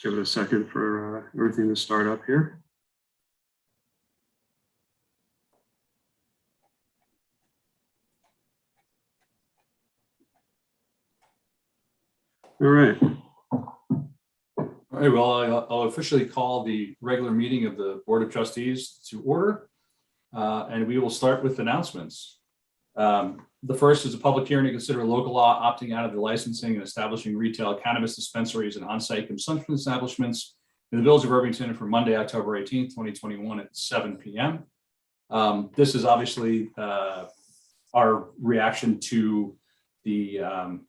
Just give it a second for everything to start up here. All right. All right, well, I'll officially call the regular meeting of the Board of Trustees to order, and we will start with announcements. The first is a public hearing to consider a local law opting out of the licensing and establishing retail cannabis dispensaries and on-site consumption establishments in the Village of Irvington for Monday, October 18th, 2021 at 7 p.m. This is obviously our reaction to the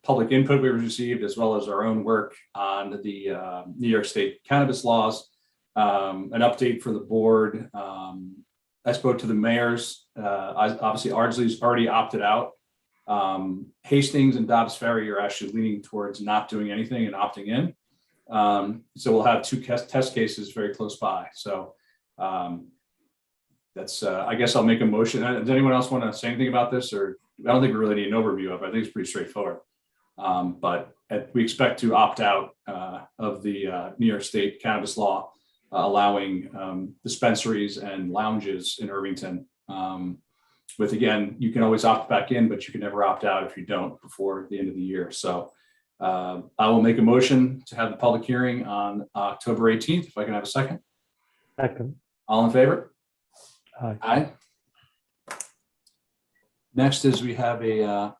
public input we received, as well as our own work on the New York State cannabis laws. An update for the board. I spoke to the mayors. Obviously, Ardsley's already opted out. Hastings and Dobbs Ferry are actually leaning towards not doing anything and opting in. So we'll have two test cases very close by. So that's, I guess I'll make a motion. Does anyone else want to say anything about this? Or I don't think we really need an overview of it. I think it's pretty straightforward. But we expect to opt out of the New York State cannabis law, allowing dispensaries and lounges in Irvington. With, again, you can always opt back in, but you can never opt out if you don't before the end of the year. So I will make a motion to have the public hearing on October 18th. If I can have a second. Second. All in favor? Aye. Aye. Next is we have a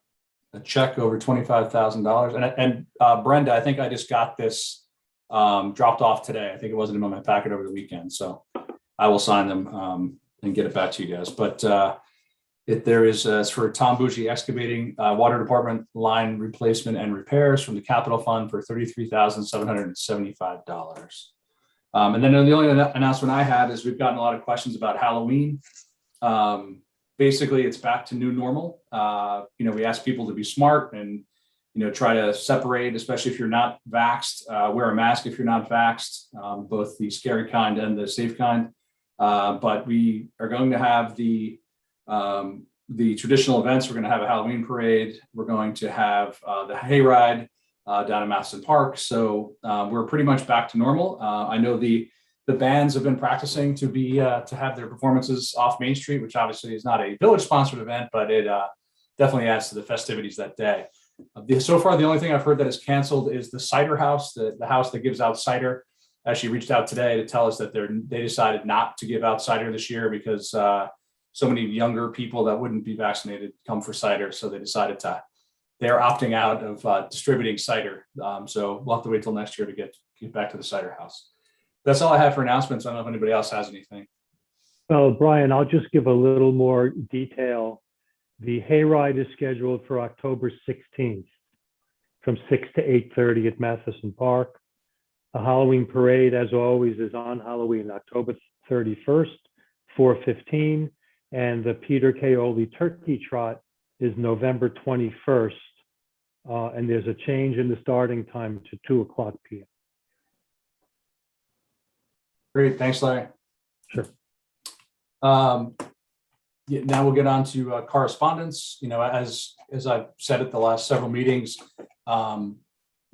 check over $25,000. And Brenda, I think I just got this dropped off today. I think it wasn't in my packet over the weekend. So I will sign them and get it back to you guys. But there is it's for Tom Bougie Excavating Water Department line replacement and repairs from the Capital Fund for $33,775. And then the only announcement I have is we've gotten a lot of questions about Halloween. Basically, it's back to new normal. We ask people to be smart and, try to separate, especially if you're not vaxxed, wear a mask if you're not vaxxed, both the scary kind and the safe kind. But we are going to have the traditional events. We're going to have a Halloween parade. We're going to have the hayride down in Matheson Park. So we're pretty much back to normal. I know the bands have been practicing to have their performances off Main Street, which obviously is not a village-sponsored event, but it definitely adds to the festivities that day. So far, the only thing I've heard that is canceled is the cider house, the house that gives out cider. Actually reached out today to tell us that they decided not to give out cider this year because so many younger people that wouldn't be vaccinated come for cider. So they decided they're opting out of distributing cider. So we'll have to wait till next year to get back to the cider house. That's all I have for announcements. I don't know if anybody else has anything. Well, Brian, I'll just give a little more detail. The hayride is scheduled for October 16th from 6 to 8:30 at Matheson Park. The Halloween parade, as always, is on Halloween, October 31st, 4:15. And the Peter Kaoli Turkey Trot is November 21st. And there's a change in the starting time to 2:00 p.m. Great, thanks, Larry. Sure. Now we'll get on to correspondence. As I've said at the last several meetings, kind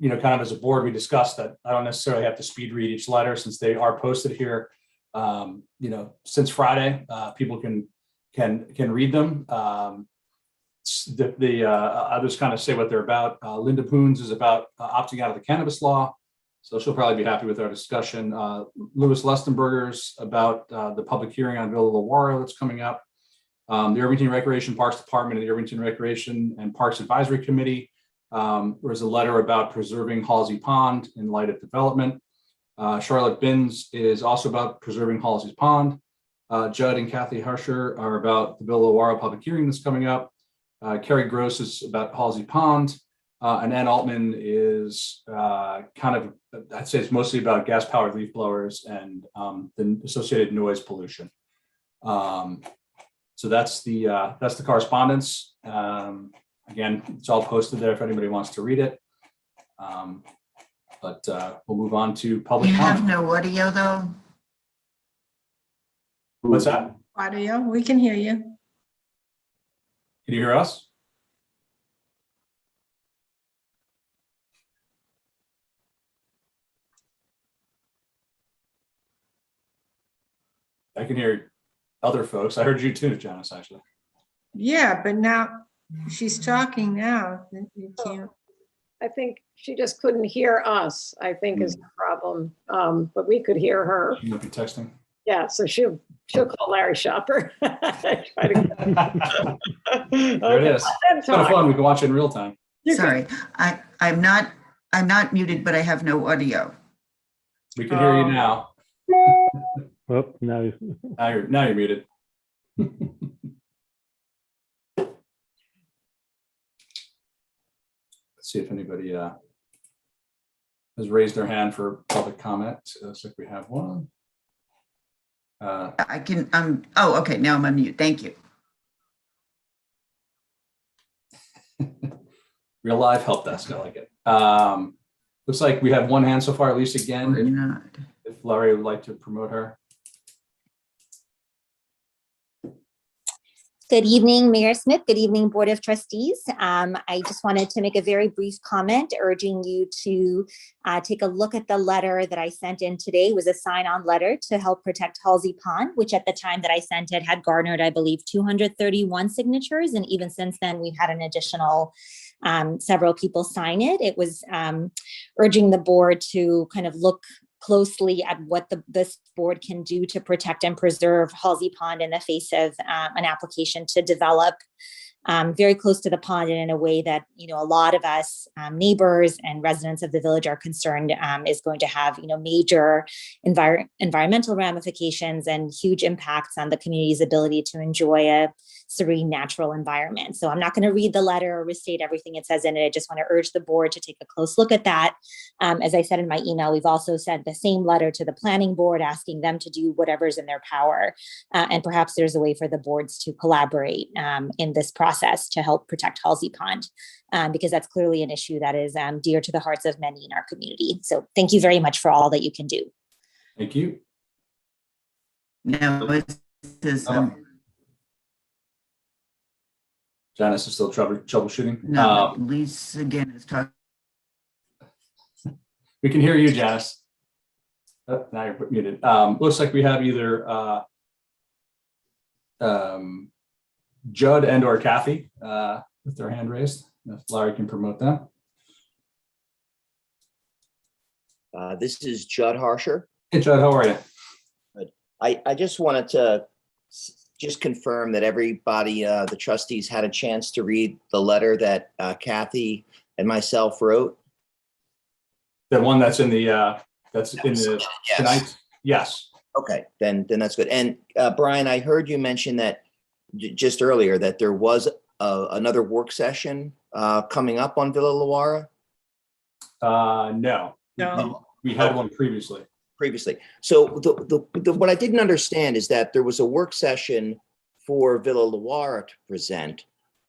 of as a board, we discussed that I don't necessarily have to speed read each letter since they are posted here. Since Friday, people can read them. I'll just kind of say what they're about. Linda Poons is about opting out of the cannabis law. So she'll probably be happy with our discussion. Louis Lestenberger's about the public hearing on Villa Lawaro that's coming up. The Irvington Recreation Parks Department and the Irvington Recreation and Parks Advisory Committee. There's a letter about preserving Halsey Pond in light of development. Charlotte Binns is also about preserving Halsey's Pond. Judd and Kathy Harsher are about the Villa Lawaro public hearing that's coming up. Kerry Gross is about Halsey Pond. And Ann Altman is I'd say it's mostly about gas-powered leaf blowers and the associated noise pollution. So that's the correspondence. Again, it's all posted there if anybody wants to read it. But we'll move on to public You have comment. no audio though? What's that? Audio, we can hear you. Can you hear us? I can hear other folks. I heard you too, Janice, actually. Yeah, but now she's talking now. You can't. I think she just couldn't hear us, I think is the problem. But we could hear her. You might be texting. Yeah, so she'll call Larry Shopper. There it is. It's kind of fun. We can watch it in real time. Sorry, I'm not muted, but I have no audio. We can hear you now. Oh, no. Now you're muted. Let's see if anybody has raised their hand for public comment. Looks like we have one. I can, oh, okay, now I'm on mute. Thank you. Real live help desk, I like it. Looks like we have one hand so far, at least again. Or not. If Laurie would like to promote her. Good evening, Mayor Smith. Good evening, Board of Trustees. I just wanted to make a very brief comment urging you to take a look at the letter that I sent in today. It was a sign-on letter to help protect Halsey Pond, which at the time that I sent it had garnered, I believe, 231 signatures. And even since then, we've had an additional several people sign it. It was urging the board to kind of look closely at what this board can do to protect and preserve Halsey Pond in the face of an application to develop very close to the pond and in a way that, you know, a lot of us neighbors and residents of the village are concerned is going to have, you know, major environmental ramifications and huge impacts on the community's ability to enjoy a serene natural environment. So I'm not going to read the letter or restate everything it says in it. I just want to urge the board to take a close look at that. As I said in my email, we've also sent the same letter to the planning board asking them to do whatever's in their power. And perhaps there's a way for the boards to collaborate in this process to help protect Halsey Pond, because that's clearly an issue that is dear to the hearts of many in our community. So thank you very much for all that you can do. Thank you. Now, this, Janice is still troubleshooting. no, Lisa again is talking. We can hear you, Janice. Oh, now you're muted. Looks like we have either Judd and or Kathy with their hand raised. If Larry can promote them. This is Judd Harsher. Hey, Judd, how are you? I just wanted to just confirm that everybody, the trustees, had a chance to read the letter that Kathy and myself wrote. The one that's in the Yes. tonight. Yes. Okay, then that's good. And Brian, I heard you mention that just earlier that there was another work session coming up on Villa Luara. No. No. We had one previously. So what I didn't understand is that there was a work session for Villa Luara to present,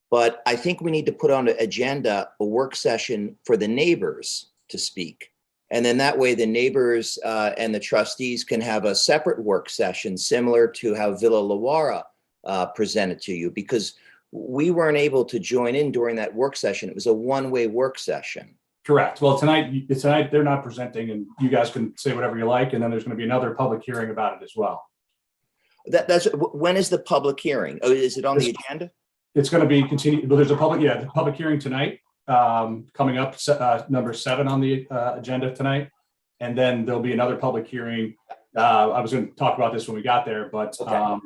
but I think we need to put on the agenda a work session for the neighbors to speak. And then that way the neighbors and the trustees can have a separate work session similar to how Villa Luara presented to you, because we weren't able to join in during that work session. It was a one-way work session. Correct. Well, tonight they're not presenting, and you guys can say whatever you like, and then there's going to be another public hearing about it as well. That's when is the public hearing? Oh, is it on the agenda? It's going to be continued. Well, there's a public hearing tonight coming up, number 7 on the agenda tonight, and then there'll be another public hearing. I was going to talk about this when we got there, but Okay.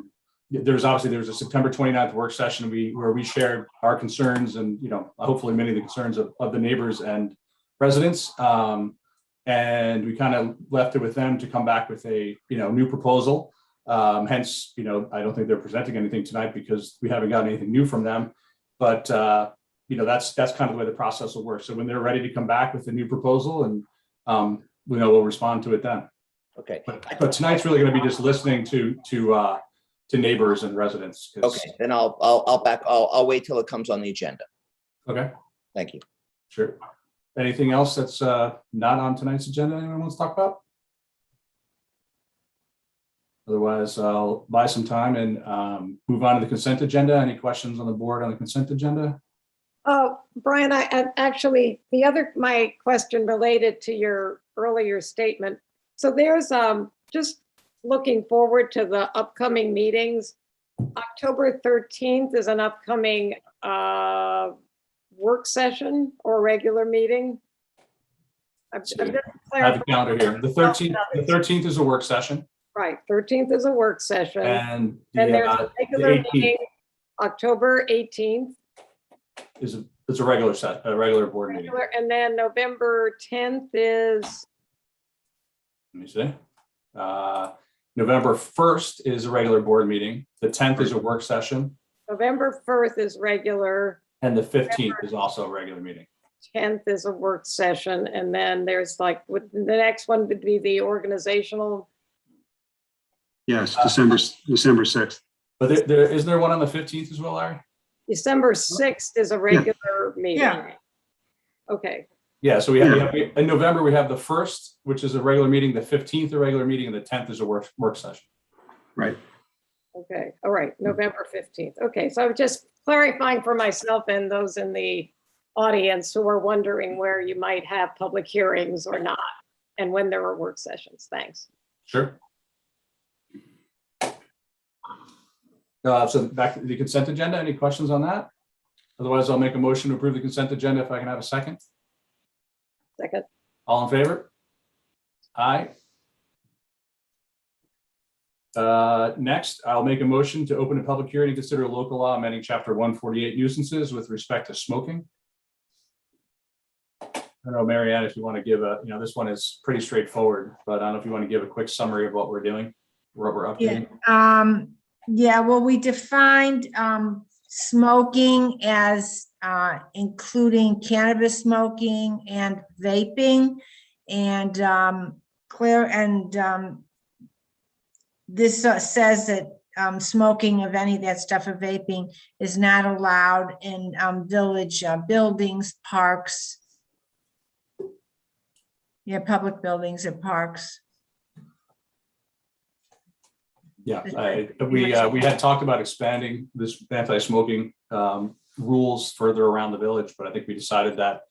There's a September 29th work session where we shared our concerns and, you know, hopefully many of the concerns of the neighbors and residents. And we kind of left it with them to come back with a, you know, new proposal. Hence, you know, I don't think they're presenting anything tonight because we haven't gotten anything new from them. But, you know, that's kind of the way the process will work. So when they're ready to come back with a new proposal, and we'll respond to it then. Okay. But tonight's really going to be just listening to neighbors and residents. Okay, then I'll wait till it comes on the agenda. Okay, Thank you. sure. Anything else that's not on tonight's agenda anyone wants to talk about? Otherwise, I'll buy some time and move on to the consent agenda. Any questions on the board on the consent agenda? Oh, Brian, I actually, my question related to your earlier statement. So there's just looking forward to the upcoming meetings. October 13th is an upcoming work session or regular meeting. I'm just I have the clarifying. calendar here. The 13th is a work session, Right, 13th is a work session. and Then there's the a regular 18th meeting, October 18th. is a regular board meeting. And then November 10th is, Let me see. November 1st is a regular board meeting. The 10th is a work session, November 1st is regular, and the 15th is also a regular meeting. 10th is a work session, and then there's like, the next one would be the organizational. Yes, December 6th. But there is there one on the 15th as well, Larry? December 6th is a regular meeting. Yeah. Okay, Yeah, so we have in November, we have the 1st, which is a regular meeting, the 15th, a regular meeting, and the 10th is a work session. Right. okay, all right, November 15th. Okay, so I'm just clarifying for myself and those in the audience who are wondering where you might have public hearings or not, and when there are work sessions. Thanks. Sure. So back to the consent agenda. Any questions on that? Otherwise, I'll make a motion to approve the consent agenda if I can have a second. Second, All in favor? Aye. Next, I'll make a motion to open a public hearing to consider a local law amending chapter 148 nuisances with respect to smoking. I don't know, Marianne, if you want to give this one is pretty straightforward, but I don't know if you want to give a quick summary of what we're doing, what we're updating. Yeah, well, we defined smoking as including cannabis smoking and vaping, and this says that smoking of any of that stuff, or vaping, is not allowed in village buildings, parks. Yeah, public buildings and parks. Yeah, we had talked about expanding this anti-smoking rules further around the village, but I think we decided that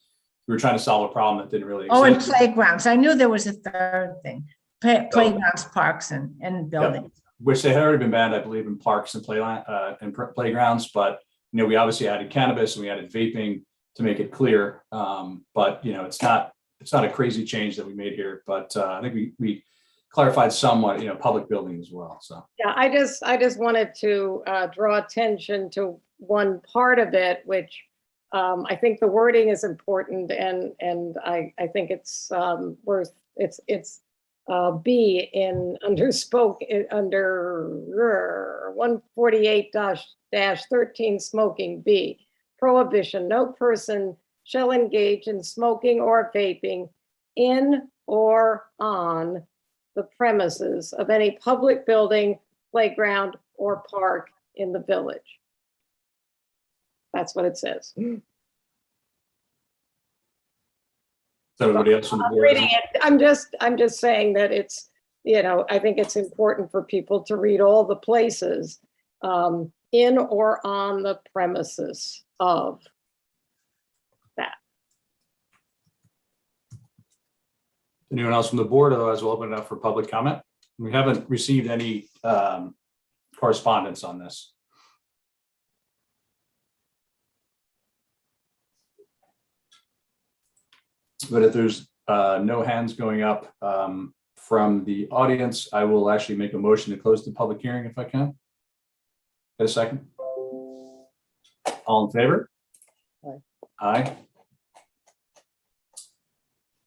we were trying to solve a problem that didn't really exist. Oh, and playgrounds. I knew there was a third thing. Playgrounds, parks, and buildings. Yep. Which they had already been banned, I believe, in parks and playgrounds. But we obviously added cannabis and we added vaping to make it clear. But it's not a crazy change that we made here. But I think we clarified somewhat, public building as well. So yeah, I just wanted to draw attention to one part of it, which I think the wording is important, and I think it's worth it's B in under 148-13 smoking B, prohibition: no person shall engage in smoking or vaping in or on the premises of any public building, playground, or park in the village. That's what it says. So everybody else on the I'm board. reading it. I'm just saying that it's, I think it's important for people to read all the places in or on the premises of that. Anyone else from the board? Otherwise, we'll open it up for public comment. We haven't received any correspondence on this. But if there's no hands going up from the audience, I will actually make a motion to close the public hearing if I can. Get a second? All in favor? Aye. Aye.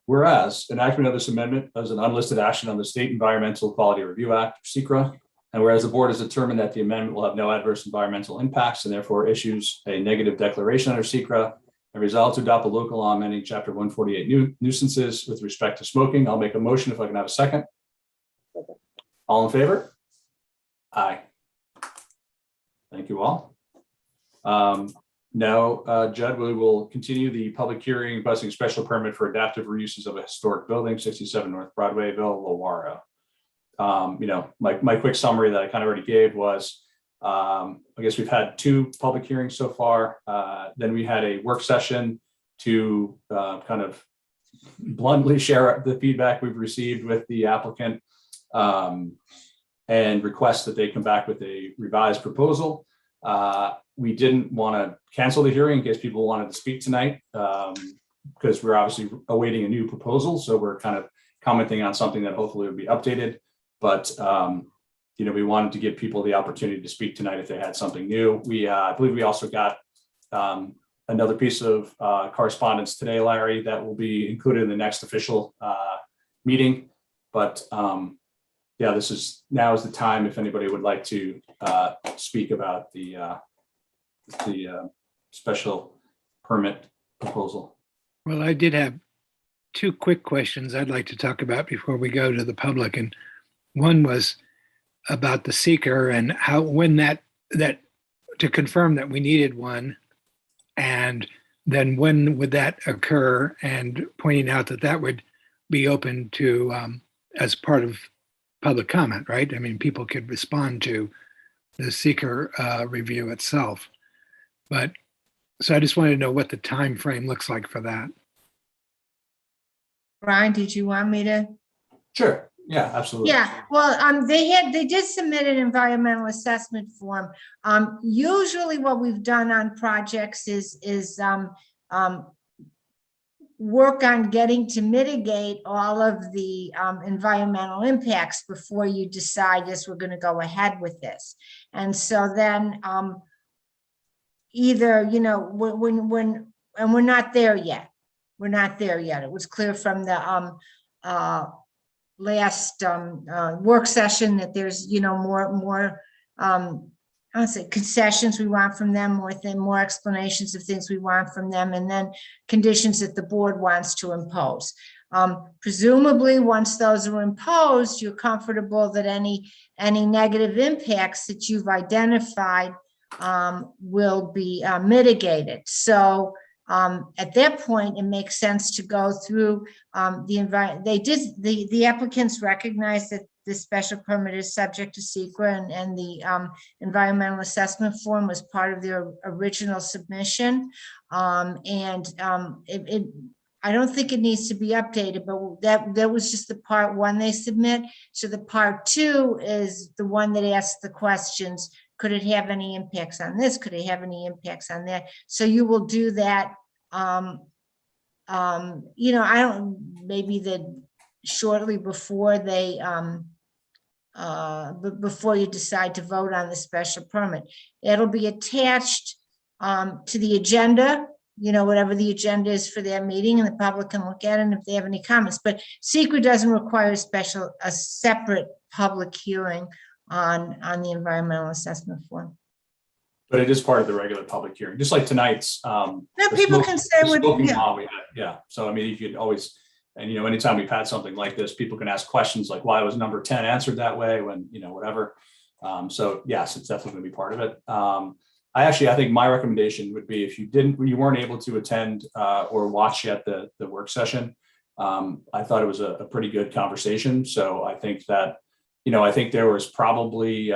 Whereas enactment of this amendment as an unlisted action on the State Environmental Quality Review Act, SECRA, and whereas the board has determined that the amendment will have no adverse environmental impacts and therefore issues a negative declaration under SECRA, and resolved to adopt a local law amending chapter 148 nuisances with respect to smoking. I'll make a motion if I can have a second. Second. All in favor? Aye. Thank you all. Now, Judd, we will continue the public hearing requesting special permit for adaptive reuses of a historic building, 67 North Broadway, Villa Lawara. My quick summary that I kind of already gave was, I guess we've had 2 public hearings so far. Then we had a work session to kind of bluntly share the feedback we've received with the applicant. and request that they come back with a revised proposal. We didn't want to cancel the hearing in case people wanted to speak tonight, because we're obviously awaiting a new proposal. So we're kind of commenting on something that hopefully will be updated. But we wanted to give people the opportunity to speak tonight if they had something new. I believe we also got another piece of correspondence today, Larry, that will be included in the next official meeting. But yeah, now is the time if anybody would like to speak about the special permit proposal. Well, I did have two quick questions I'd like to talk about before we go to the public. And one was about the seeker and when that to confirm that we needed one, and then when would that occur, and pointing out that would be open to as part of public comment, right? I mean, people could respond to the seeker review itself. But so I just wanted to know what the time frame looks like for that. Brian, did you want me to? Sure. Yeah, absolutely. Yeah, well, they did submit an environmental assessment form. Usually what we've done on projects is work on getting to mitigate all of the environmental impacts before you decide, yes, we're going to go ahead with this. And so then either, when and we're not there yet. We're not there yet. It was clear from the last work session that there's more I would say concessions we want from them, more explanations of things we want from them, and then conditions that the board wants to impose. Presumably, once those are imposed, you're comfortable that any negative impacts that you've identified will be mitigated. So at that point, it makes sense to go through the environment. The applicants recognize that the special permit is subject to SEQA, and the environmental assessment form was part of their original submission. I don't think it needs to be updated, but that was just the part one they submit. So the part two is the one that asks the questions. Could it have any impacts on this? Could it have any impacts on that? So you will do that. Maybe shortly before they, before you decide to vote on the special permit. It'll be attached to the agenda, whatever the agenda is for their meeting, and the public can look at it and if they have any comments. But SEQA doesn't require a separate public hearing on the environmental assessment form. But it is part of the regular public hearing, just like tonight's. People can say what. Law we had, yeah. So I mean, you could always, and anytime we've had something like this, people can ask questions like, why was number 10 answered that way when, whatever. So yes, it's definitely going to be part of it. I think my recommendation would be if you weren't able to attend or watch yet the work session. I thought it was a pretty good conversation. So I think that, I think there was probably,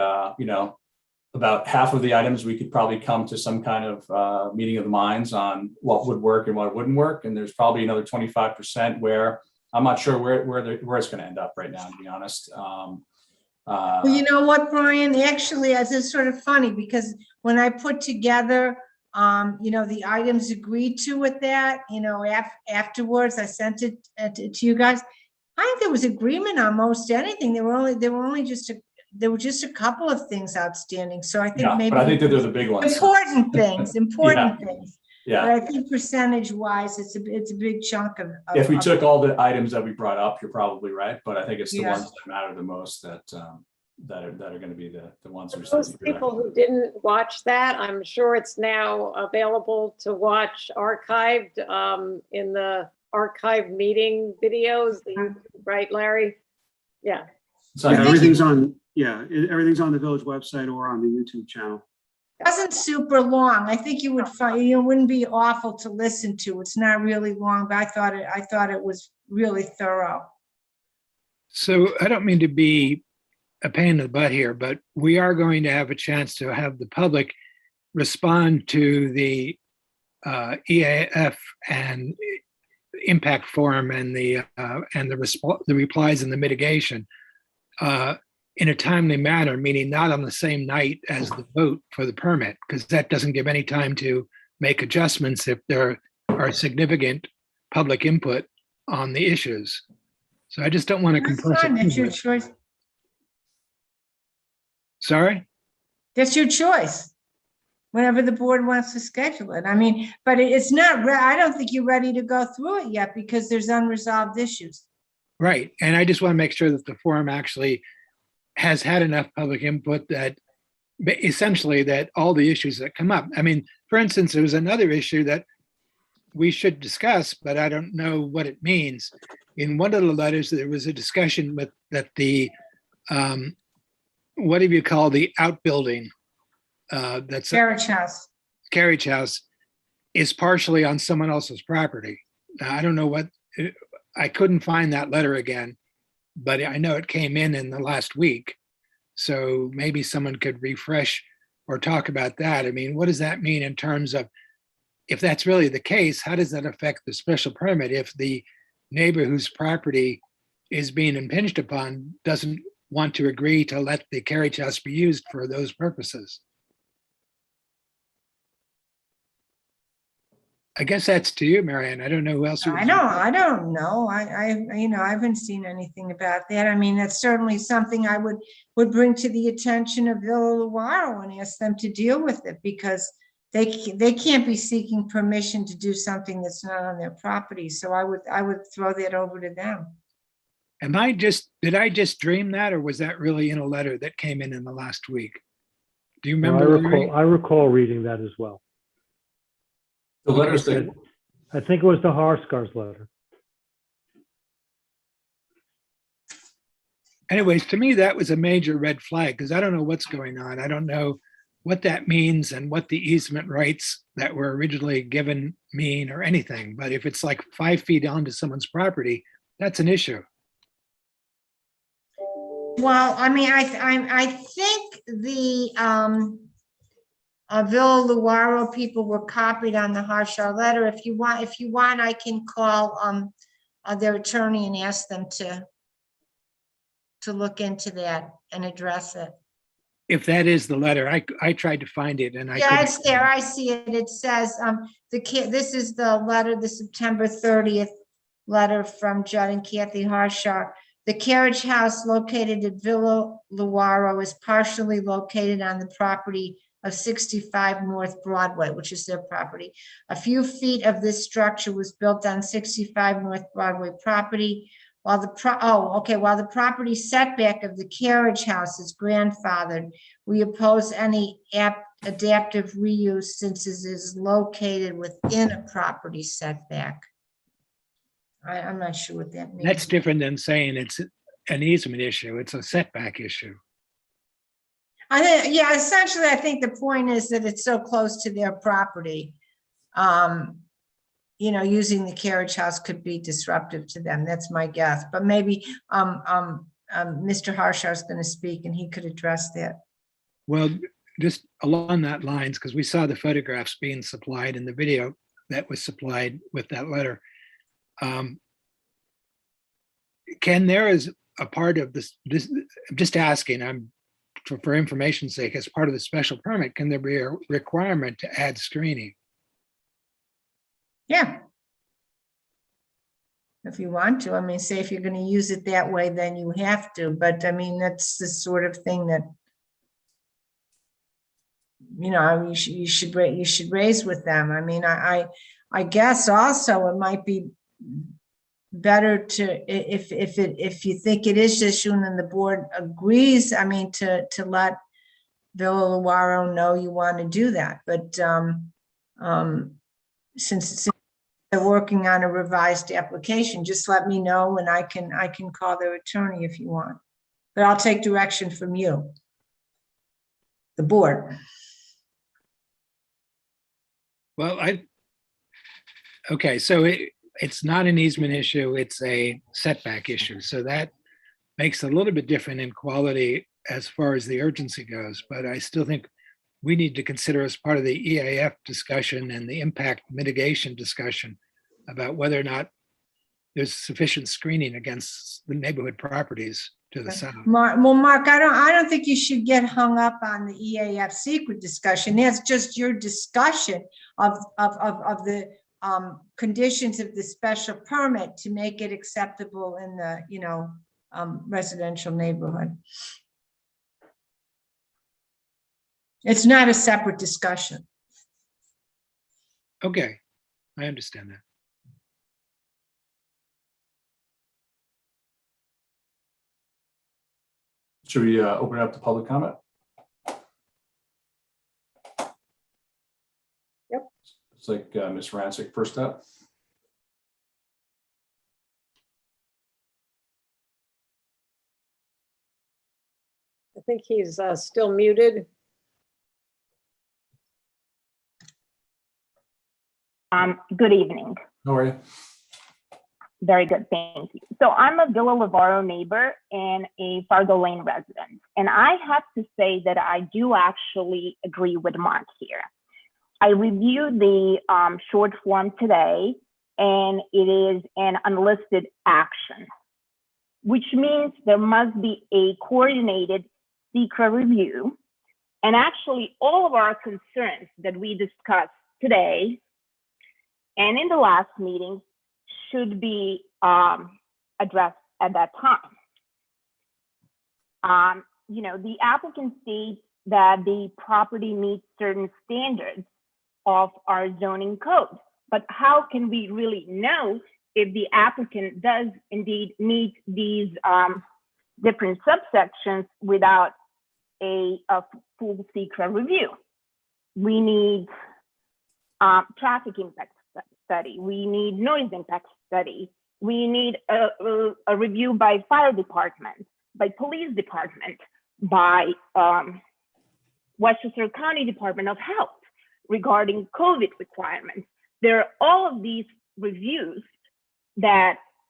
about half of the items we could probably come to some kind of meeting of the minds on what would work and what wouldn't work. And there's probably another 25% where I'm not sure where it's going to end up right now, to be honest. Well, you know what, Brian, actually, it's sort of funny because when I put together, the items agreed to with that, afterwards, I sent it to you guys. I think there was agreement on most anything. There were just a couple of things outstanding. So I think maybe. But I think that they're the big ones. Important things. things. Yeah. But I think percentage-wise, it's a big chunk of. If we took all the items that we brought up, you're probably right. But I think it's the ones that matter the most that are going to be the ones. Those people who didn't watch that, I'm sure it's now available to watch archived in the archived meeting videos. Right, Larry? Yeah. So everything's on. Yeah, everything's on the village website or on the YouTube channel. It wasn't super long. I think you would find it wouldn't be awful to listen to. It's not really long, but I thought it was really thorough. So I don't mean to be a pain in the butt here, but we are going to have a chance to have the public respond to the EAF and impact form and the replies and the mitigation. in a timely manner, meaning not on the same night as the vote for the permit, because that doesn't give any time to make adjustments if there are significant public input on the issues. So I just don't want to That's compress fine, that's your it. choice. Sorry? That's your choice. Whenever the board wants to schedule it. I mean, but it's not, I don't think you're ready to go through it yet because there's unresolved issues. Right. And I just want to make sure that the forum actually has had enough public input that essentially that all the issues that come up. I mean, for instance, there was another issue that we should discuss, but I don't know what it means. In one of the letters, there was a discussion with that the, what do you call the outbuilding? That's Carriage House. Carriage House is partially on someone else's property. Now, I don't know what, I couldn't find that letter again, but I know it came in the last week. So maybe someone could refresh or talk about that. I mean, what does that mean in terms of, if that's really the case, how does that affect the special permit if the neighbor whose property is being impinged upon doesn't want to agree to let the carriage house be used for those purposes? I guess that's to you, Marianne. I don't know who else. I don't know. I haven't seen anything about that. I mean, that's certainly something I would bring to the attention of Villa Luaro and ask them to deal with it because they can't be seeking permission to do something that's not on their property. So I would throw that over to them. Did I just dream that, or was that really in a letter that came in the last week? Do you No, remember? I recall reading that as well. The letters that, I think it was the Harscars letter. Anyways, to me, that was a major red flag because I don't know what's going on. I don't know what that means and what the easement rights that were originally given mean or anything. But if it's like 5 feet onto someone's property, that's an issue. Well, I mean, I think the Villa Luaro people were copied on the Harshar letter. If you want, I can call their attorney and ask them to look into that and address it. If that is the letter, I tried to find it and I Yeah, couldn't. it's there. I see it. It says this is the letter, the September 30th letter from Judd and Kathy Harshar. The carriage house located at Villa Luaro is partially located on the property of 65 North Broadway, which is their property. A few feet of this structure was built on 65 North Broadway property. While the property setback of the carriage house is grandfathered, we oppose any adaptive reuse since it is located within a property setback. I'm not sure what that means. That's different than saying it's an easement issue. It's a setback issue. Yeah, essentially, I think the point is that it's so close to their property. Using the carriage house could be disruptive to them. That's my guess. But maybe Mr. Harshar is going to speak and he could address that. Well, just along that lines, because we saw the photographs being supplied in the video that was supplied with that letter. Ken, there is a part of this, I'm just asking, for information's sake, as part of the special permit, can there be a requirement to add screening? Yeah. If you want to, I mean, say if you're going to use it that way, then you have to. But I mean, that's the sort of thing that, you should raise with them. I mean, I guess also it might be better to, if you think it is issue and the board agrees, I mean, to let Villa Luaro know you want to do that. But since they're working on a revised application, just let me know and I can call their attorney if you want. But I'll take direction from you, the board. Well, okay, so it's not an easement issue, it's a setback issue. So that makes it a little bit different in quality as far as the urgency goes. But I still think we need to consider as part of the EAF discussion and the impact mitigation discussion about whether or not there's sufficient screening against the neighborhood properties to the south. Mark, I don't think you should get hung up on the EAF secret discussion. That's just your discussion of the conditions of the special permit to make it acceptable in the, residential neighborhood. It's not a separate discussion. Okay, I understand that. Should we open it up to public comment? Yep. It's like Ms. Rancic first up. I think he's still muted. Good evening. How are you? Very good, thank you. So I'm a Villa Lavaro neighbor and a Fargo Lane resident. And I have to say that I do actually agree with Mark here. I reviewed the short form today, and it is an unlisted action, which means there must be a coordinated secret review. And actually all of our concerns that we discussed today and in the last meeting should be addressed at that time. The applicant states that the property meets certain standards of our zoning code, but how can we really know if the applicant does indeed meet these different subsections without a full secret review? We need traffic impact study. We need noise impact study. We need a review by fire department, by police department, by Westchester County Department of Health regarding COVID requirements. There are all of these reviews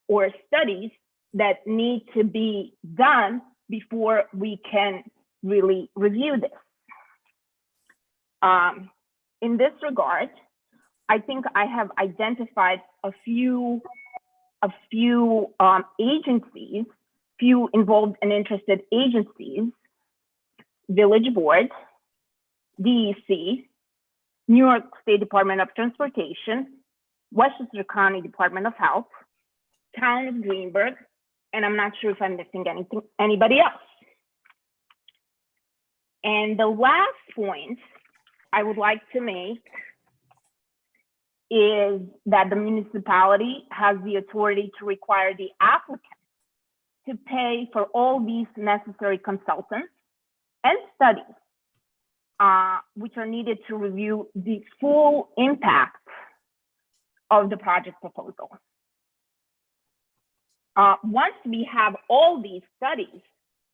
or studies that need to be done before we can really review this. In this regard, I think I have identified a few agencies, few involved and interested agencies: Village Board, DEC, New York State Department of Transportation, Westchester County Department of Health, Town of Greenberg, and I'm not sure if I'm missing anybody else. And the last point I would like to make is that the municipality has the authority to require the applicant to pay for all these necessary consultants and studies which are needed to review the full impact of the project proposal. Once we have all these studies,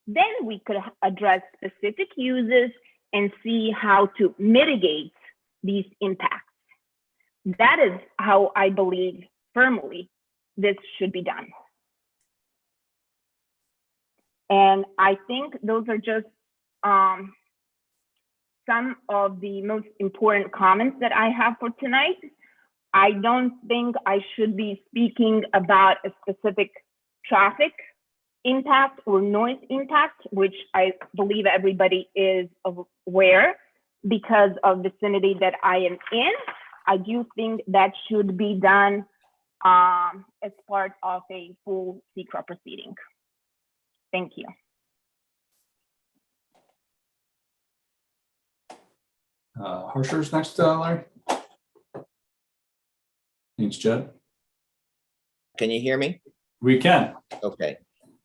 then we could address specific uses and see how to mitigate these impacts. That is how I believe firmly this should be done. And I think those are just some of the most important comments that I have for tonight. I don't think I should be speaking about a specific traffic impact or noise impact, which I believe everybody is aware because of the vicinity that I am in. I do think that should be done as part of a full secret proceeding. Thank you. Harsher's next, Larry. Thanks, Jed. Can you hear me? We can. Okay.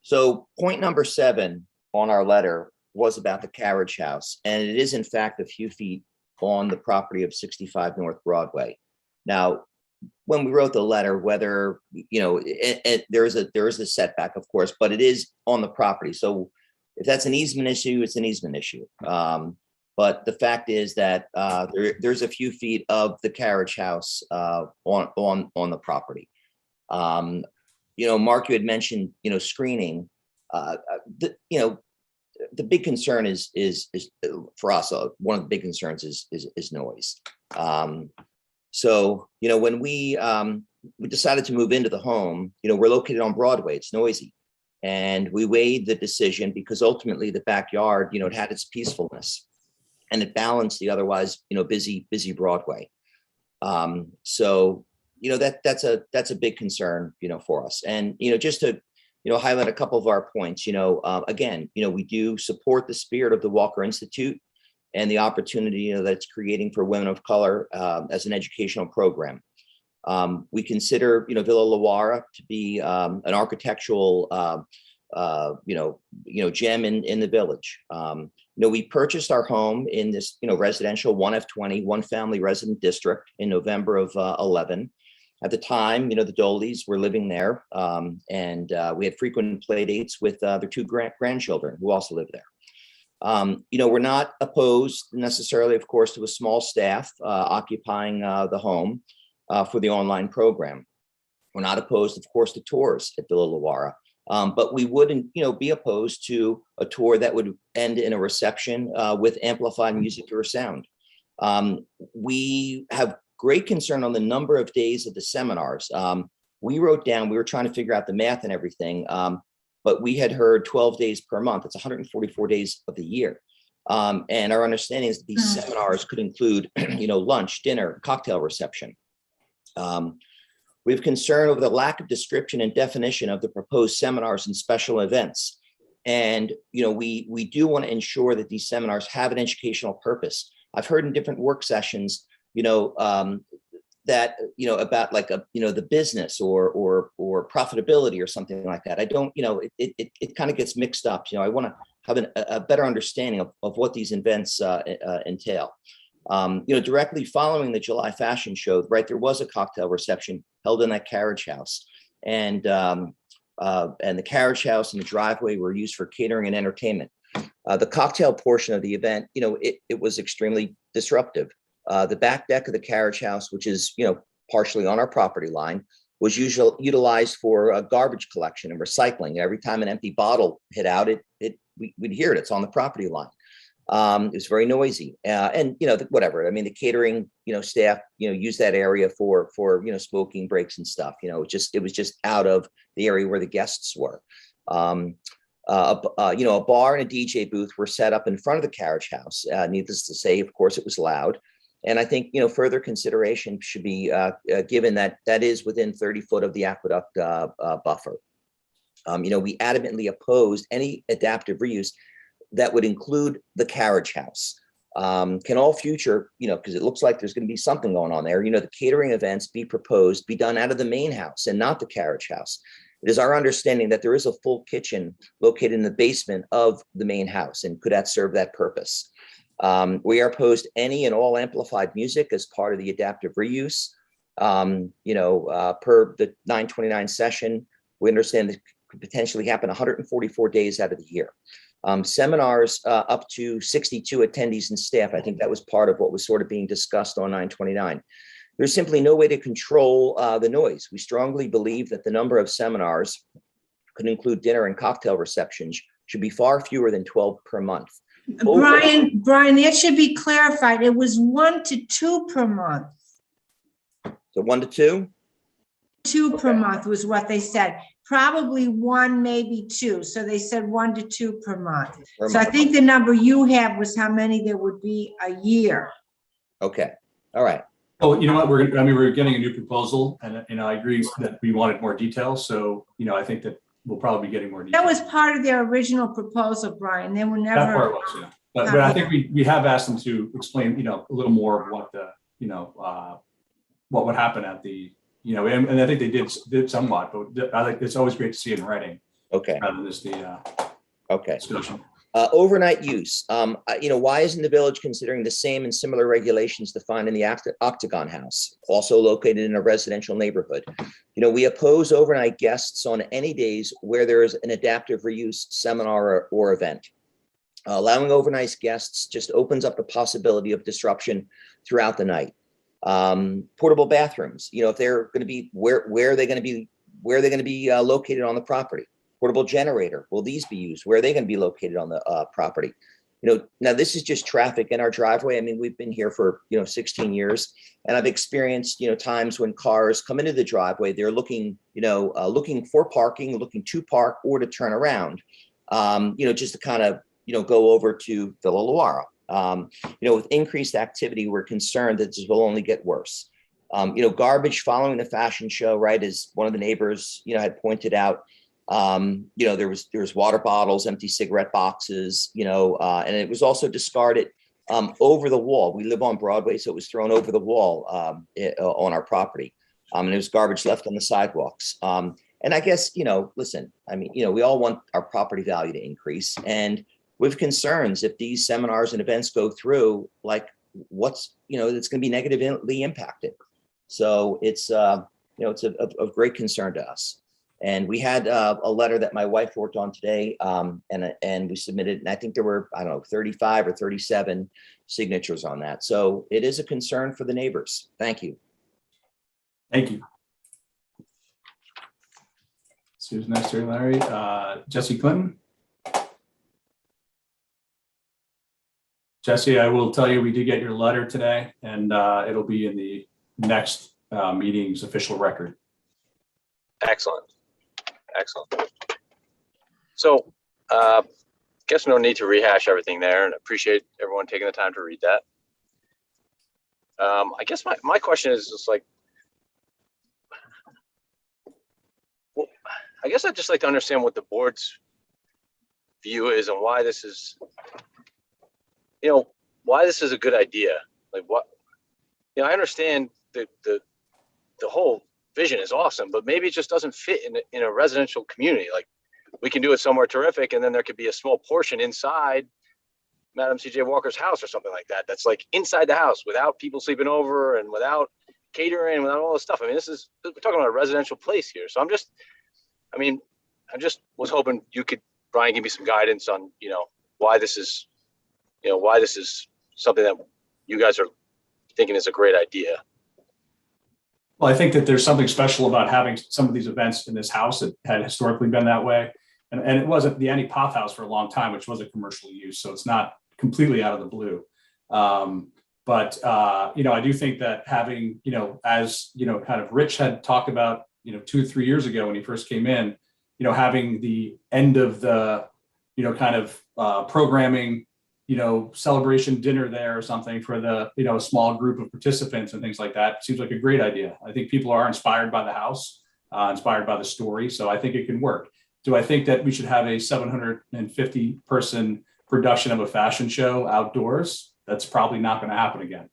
So point number 7 on our letter was about the Carriage House, and it is in fact a few feet on the property of 65 North Broadway. Now, when we wrote the letter, whether, there is a setback, of course, but it is on the property. So if that's an easement issue, it's an easement issue. But the fact is that there's a few feet of the Carriage House on the property. Mark, you had mentioned, screening. The big concern is for us. One of the big concerns is noise. So when we decided to move into the home, we're located on Broadway. It's noisy, And we weighed the decision because ultimately the backyard, you know, it had its peacefulness and it balanced the otherwise, you know, busy Broadway. So, you know, that's a big concern, you know, for us. And, you know, just to, you know, highlight a couple of our points, you know, again, you know, we do support the spirit of the Walker Institute and the opportunity, you know, that it's creating for women of color as an educational program. We consider, you know, Villa Lawara to be an architectural, gem in the village. You know, we purchased our home in this, you know, residential 1F20, one family resident district in November of 11. At the time, you know, the Doleys were living there, and we had frequent play dates with their two grandchildren who also live there. You know, we're not opposed necessarily, of course, to a small staff occupying the home for the online program. We're not opposed, of course, to tours at Villa Lawara, but we wouldn't, you know, be opposed to a tour that would end in a reception with amplified music or sound. We have great concern on the number of days of the seminars. We wrote down, we were trying to figure out the math and everything, but we had heard 12 days per month. It's 144 days of the year. And our understanding is that these seminars could include, you know, lunch, dinner, cocktail reception. We have concern over the lack of description and definition of the proposed seminars and special events. And, you know, we do want to ensure that these seminars have an educational purpose. I've heard in different work sessions, you know, that, you know, about like you know, the business or profitability or something like that. I don't, you know, it kind of gets mixed up. You know, I want to have a better understanding of what these events entail. You know, directly following the July fashion show, right, there was a cocktail reception held in that Carriage House, and the Carriage House and the driveway were used for catering and entertainment. The cocktail portion of the event, you know, it was extremely disruptive. The back deck of the Carriage House, which is, you know, partially on our property line, was utilized for garbage collection and recycling. Every time an empty bottle hit out, we'd hear it. It's on the property line. It was very noisy, and, you know, whatever. I mean, the catering, you know, staff, you know, used that area for you know, smoking breaks and stuff. You know, it was just out of the area where the guests were. You know, a bar and a DJ booth were set up in front of the Carriage House. Needless to say, of course, it was loud. And I think, you know, further consideration should be given that is within 30 foot of the aqueduct buffer. You know, we adamantly opposed any adaptive reuse that would include the Carriage House. Can all future, you know, because it looks like there's going to be something going on there, you know, the catering events be done out of the main house and not the Carriage House. It is our understanding that there is a full kitchen located in the basement of the main house, and could that serve that purpose? We are opposed to any and all amplified music as part of the adaptive reuse. You know, per the 929 session, we understand that could potentially happen 144 days out of the year. Seminars up to 62 attendees and staff. I think that was part of what was sort of being discussed on 929. There's simply no way to control the noise. We strongly believe that the number of seminars could include dinner and cocktail receptions should be far fewer than 12 per month. Brian, that should be clarified. It was 1 to 2 per month. So 1 to 2? 2 per month was what they said. Probably 1, maybe 2. So they said 1 to 2 per month. So I think the number you have was how many there would be a year. Okay. All right. Oh, you know what? We're getting a new proposal, and you know, I agree that we wanted more details. So, you know, I think that we'll probably be getting more details. That was part of their original proposal, Brian. They were never. That part was, yeah. But I think we have asked them to explain, you know, a little more of what the, you know, what would happen at the, you know, and I think they did somewhat, but I think it's always great to see it in writing. Okay. Rather than just the okay. discussion. Overnight use. You know, why isn't the village considering the same and similar regulations defined in the Octagon House, also located in a residential neighborhood? You know, we oppose overnight guests on any days where there is an adaptive reuse seminar or event. Allowing overnight guests just opens up the possibility of disruption throughout the night. Portable bathrooms. You know, if they're going to be where are they going to be located on the property? Portable generator. Will these be used? Where are they going to be located on the property? now this is just traffic in our driveway. I mean, we've been here for, 16 years, and I've experienced, times when cars come into the driveway, they're looking, looking for parking, looking to park or to turn around, just to kind of, go over to Villa Luara. With increased activity, we're concerned that this will only get worse. Garbage following the fashion show, right, as one of the neighbors, had pointed out, there was water bottles, empty cigarette boxes, and it was also discarded over the wall. We live on Broadway, so it was thrown over the wall on our property. And there was garbage left on the sidewalks. And I guess, listen, I mean, we all want our property value to increase. And with concerns, if these seminars and events go through, like what's, it's going to be negatively impacted. So it's, it's of great concern to us. And we had a letter that my wife worked on today, and we submitted, and I think there were, 35 or 37 signatures on that. So it is a concern for the neighbors. Thank you. Thank you. Susan, Esther, Larry, Jesse Clinton. Jesse, I will tell you, we did get your letter today, and it'll be in the next meeting's official record. Excellent. Excellent. So, guess no need to rehash everything there, and appreciate everyone taking the time to read that. I guess my question is just like, well, I guess I'd just like to understand what the board's view is and why this is, why this is a good idea. Like what, I understand the whole vision is awesome, but maybe it just doesn't fit in a residential community. Like we can do it somewhere terrific, and then there could be a small portion inside Madam CJ Walker's house or something like that. That's like inside the house without people sleeping over and without catering, without all this stuff. I mean, we're talking about a residential place here. So I just was hoping you could, Brian, give me some guidance on, why this is, why this is something that you guys are thinking is a great idea. Well, I think that there's something special about having some of these events in this house. It had historically been that way. And it wasn't the Annie Pop House for a long time, which was a commercial use. So it's not completely out of the blue. But I do think that having, as, kind of Rich had talked about, 2 or 3 years ago when he first came in, having the end of the, kind of programming, celebration dinner there or something for the, a small group of participants and things like that seems like a great idea. I think people are inspired by the house, inspired by the story. So I think it can work. Do I think that we should have a 750 person production of a fashion show outdoors? That's probably not going to happen again.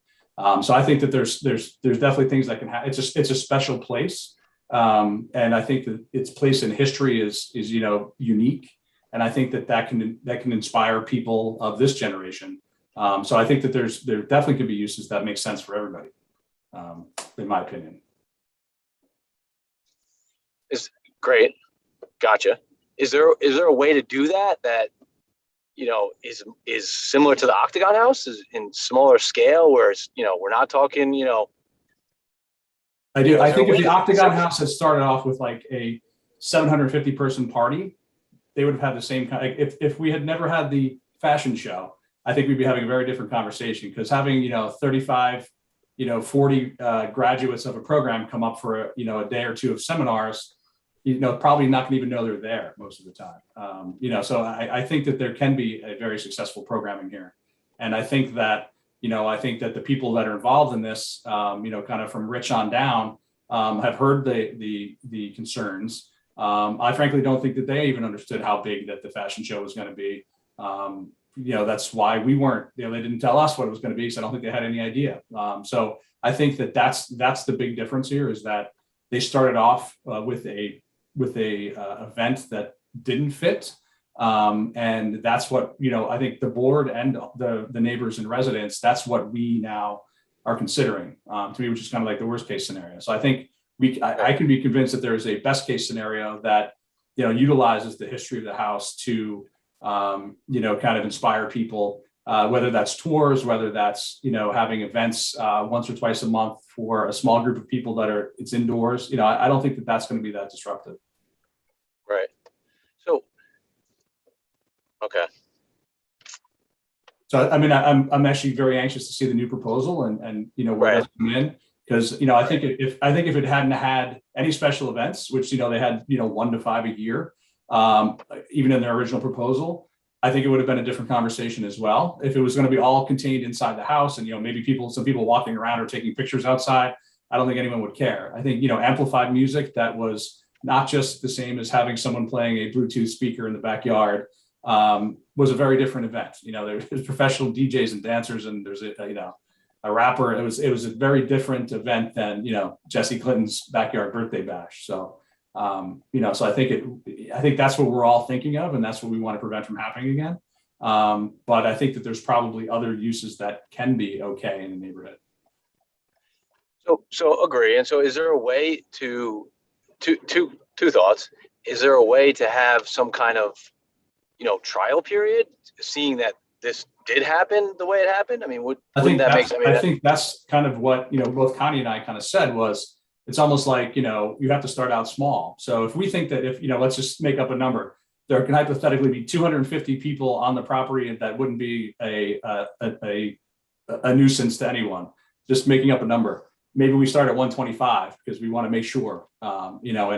So I think that there's definitely things that can happen. It's a special place. And I think that its place in history is unique. And I think that can inspire people of this generation. So I think that there definitely could be uses that make sense for everybody, in my opinion. Is great. Gotcha. Is there a way to do that is similar to the Octagon House, is in smaller scale, where it's, we're not talking, I do. I think if the Octagon House had started off with like a 750 person party, they would have had the same kind. If we had never had the fashion show, I think we'd be having a very different conversation, because having 35, 40 graduates of a program come up for a day or two of seminars, probably not going to even know they're there most of the time. So I think that there can be a very successful programming here, and I think that the people that are involved in this, kind of from Rich on down, have heard the concerns. I frankly don't think that they even understood how big that the fashion show was going to be. That's why we weren't, they didn't tell us what it was going to be. So I don't think they had any idea. So I think that's the big difference here, is that they started off with a event that didn't fit. And that's what, I think the board and the neighbors and residents, that's what we now are considering, to me, which is kind of like the worst case scenario. So I think I can be convinced that there is a best case scenario that, utilizes the history of the house to, kind of inspire people, whether that's tours, whether that's, having events once or twice a month for a small group of people it's indoors. I don't think that that's going to be that disruptive. Right. So, okay. So, I mean, I'm actually very anxious to see the new proposal and, you know, where Right. that's come in. Because, you know, I think if it hadn't had any special events, which, you know, they had, you know, 1 to 5 a year, even in their original proposal, I think it would have been a different conversation as well. If it was going to be all contained inside the house and, you know, maybe some people walking around or taking pictures outside, I don't think anyone would care. I think, you know, amplified music that was not just the same as having someone playing a Bluetooth speaker in the backyard, was a very different event. You know, there's professional DJs and dancers, and there's a rapper. It was a very different event than, you know, Jesse Clinton's backyard birthday bash. So, you know, so I think that's what we're all thinking of, and that's what we want to prevent from happening again. But I think that there's probably other uses that can be okay in the neighborhood. So agree. And so is there a way two thoughts? Is there a way to have some kind of, you know, trial period, seeing that this did happen the way it happened? I mean, I think that's kind of what, you know, both Connie and I kind of said was, it's almost like, you know, you have to start out small. So if we think that if, you know, let's just make up a number, there can hypothetically be 250 people on the property, and that wouldn't be a nuisance to anyone, just making up a number. Maybe we start at 125 because we want to make sure, you know,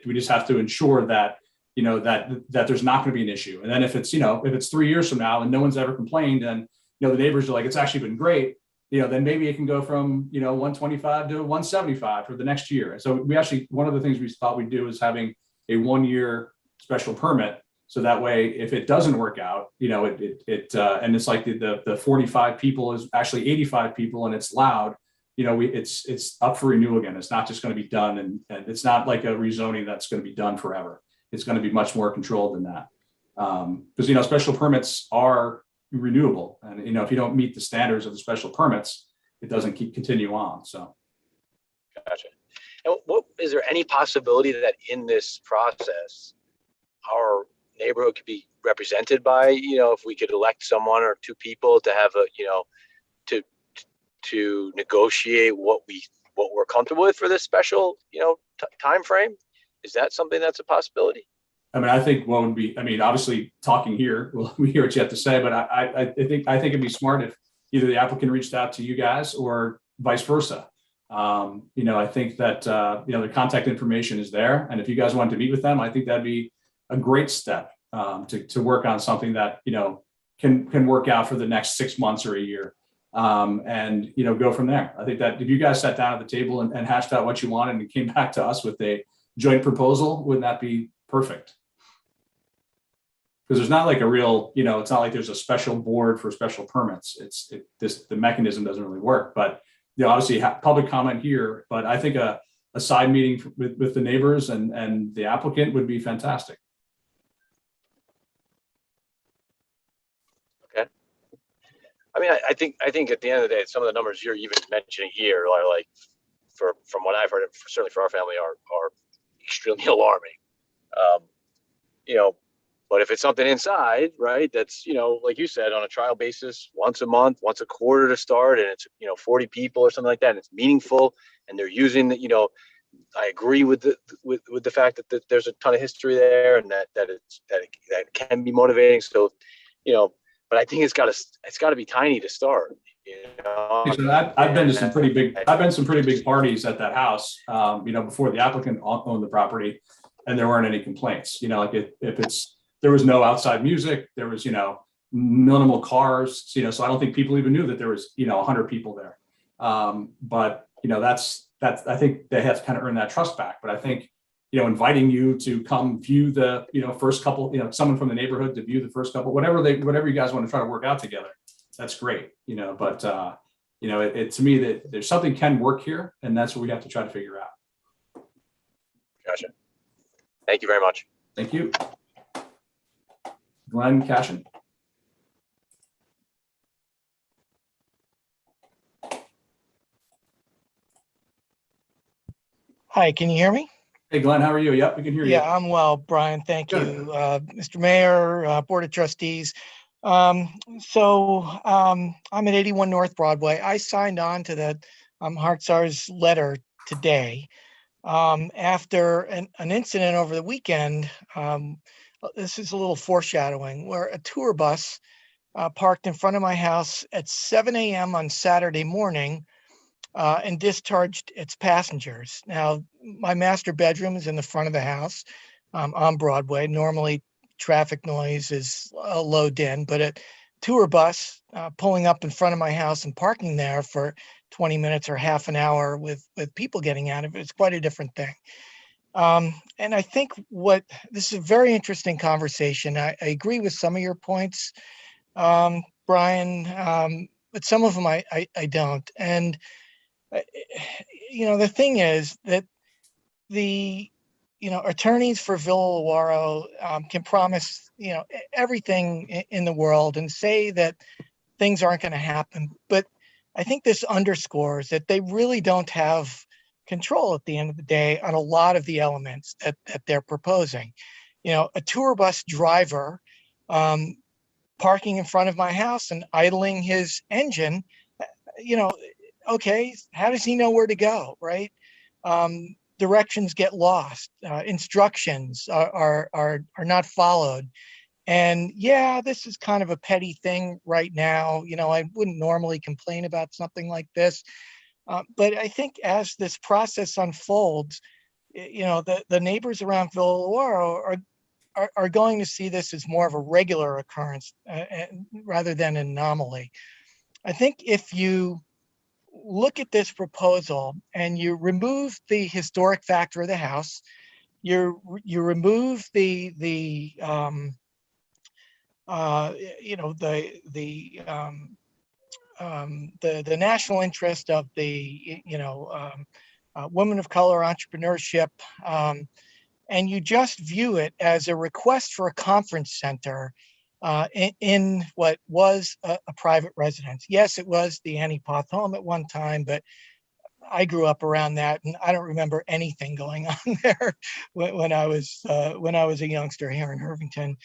we just have to ensure that, you know, that there's not going to be an issue. And then if it's, you know, if it's 3 years from now and no one's ever complained, and, you know, the neighbors are like, it's actually been great, you know, then maybe it can go from, you know, 125 to 175 for the next year. So we actually, one of the things we thought we'd do is having a 1-year special permit. So that way, if it doesn't work out, you know, and it's like the 45 people is actually 85 people and it's loud, you know, it's up for renewal again. It's not just going to be done. And it's not like a rezoning that's going to be done forever. It's going to be much more controlled than that. Because, you know, special permits are renewable. And, you know, if you don't meet the standards of the special permits, it doesn't continue on. So. Gotcha. And is there any possibility that in this process, our neighborhood could be represented by, you know, if we could elect someone or 2 people to have to negotiate what we're comfortable with for this special, you know, time frame? Is that something that's a possibility? I mean, I think what would be, I mean, obviously talking here, well, we hear what you have to say, but I think it'd be smart if either the applicant reached out to you guys or vice versa. You know, I think that, you know, the contact information is there. And if you guys want to meet with them, I think that'd be a great step to work on something that, you know, can work out for the next 6 months or a year. And, you know, go from there. I think that if you guys sat down at the table and hashed out what you wanted and came back to us with a joint proposal, wouldn't that be perfect? Because there's not like a real, you know, it's not like there's a special board for special permits. The mechanism doesn't really work, but you know, obviously public comment here, but I think a side meeting with the neighbors and the applicant would be fantastic. Okay. I mean, I think at the end of the day, some of the numbers you're even mentioning here are like, from what I've heard, certainly for our family, are extremely alarming. You know, but if it's something inside, right, that's, you know, like you said, on a trial basis, once a month, once a quarter to start, and it's, you know, 40 people or something like that, and it's meaningful, and they're using the, you know, I agree with the fact that there's a ton of history there, and that it can be motivating. So, you know, but I think it's got to be tiny to start. You know? I've been to some pretty big parties at that house, you know, before the applicant owned the property, and there weren't any complaints. You know, like there was no outside music, there was, you know, minimal cars, you know, so I don't think people even knew that there was, you know, 100 people there. But, you know, that's, I think they have to kind of earn that trust back. But I think, you know, inviting you to come view the, you know, first couple, you know, someone from the neighborhood to view the first couple, whatever you guys want to try to work out together, that's great, you know, but, you know, it to me that there's something can work here, and that's what we have to try to figure out. Gotcha. Thank you very much. Thank you. Glenn Cashin. Hi, can you hear me? Hey, Glenn, how are you? Yep, we can hear you. Yeah, I'm well, Brian. Thank you. Mr. Mayor, Board of Trustees. I'm at 81 North Broadway. I signed on to that Hartzar's letter today after an incident over the weekend. This is a little foreshadowing, where a tour bus parked in front of my house at 7 a.m. on Saturday morning and discharged its passengers. Now, my master bedroom is in the front of the house on Broadway. Normally, traffic noise is a low din, but a tour bus pulling up in front of my house and parking there for 20 minutes or half an hour with people getting out of it is quite a different thing. And I think this is a very interesting conversation. I agree with some of your points, Brian, but some of them I don't. And the thing is that the attorneys for Villa Lawaro can promise everything in the world and say that things aren't going to happen, but I think this underscores that they really don't have control at the end of the day on a lot of the elements that they're proposing. A tour bus driver parking in front of my house and idling his engine, okay, how does he know where to go, right? Directions get lost, instructions are not followed. And yeah, this is kind of a petty thing right now. I wouldn't normally complain about something like this. But I think as this process unfolds, the neighbors around Villa Lawaro are going to see this as more of a regular occurrence rather than an anomaly. I think if you look at this proposal and you remove the historic factor of the house, you remove the national interest of the women of color entrepreneurship, and you just view it as a request for a conference center in what was a private residence. Yes, it was the Annie Poth home at one time, but I grew up around that, and I don't remember anything going on there when I was a youngster here in Irvington.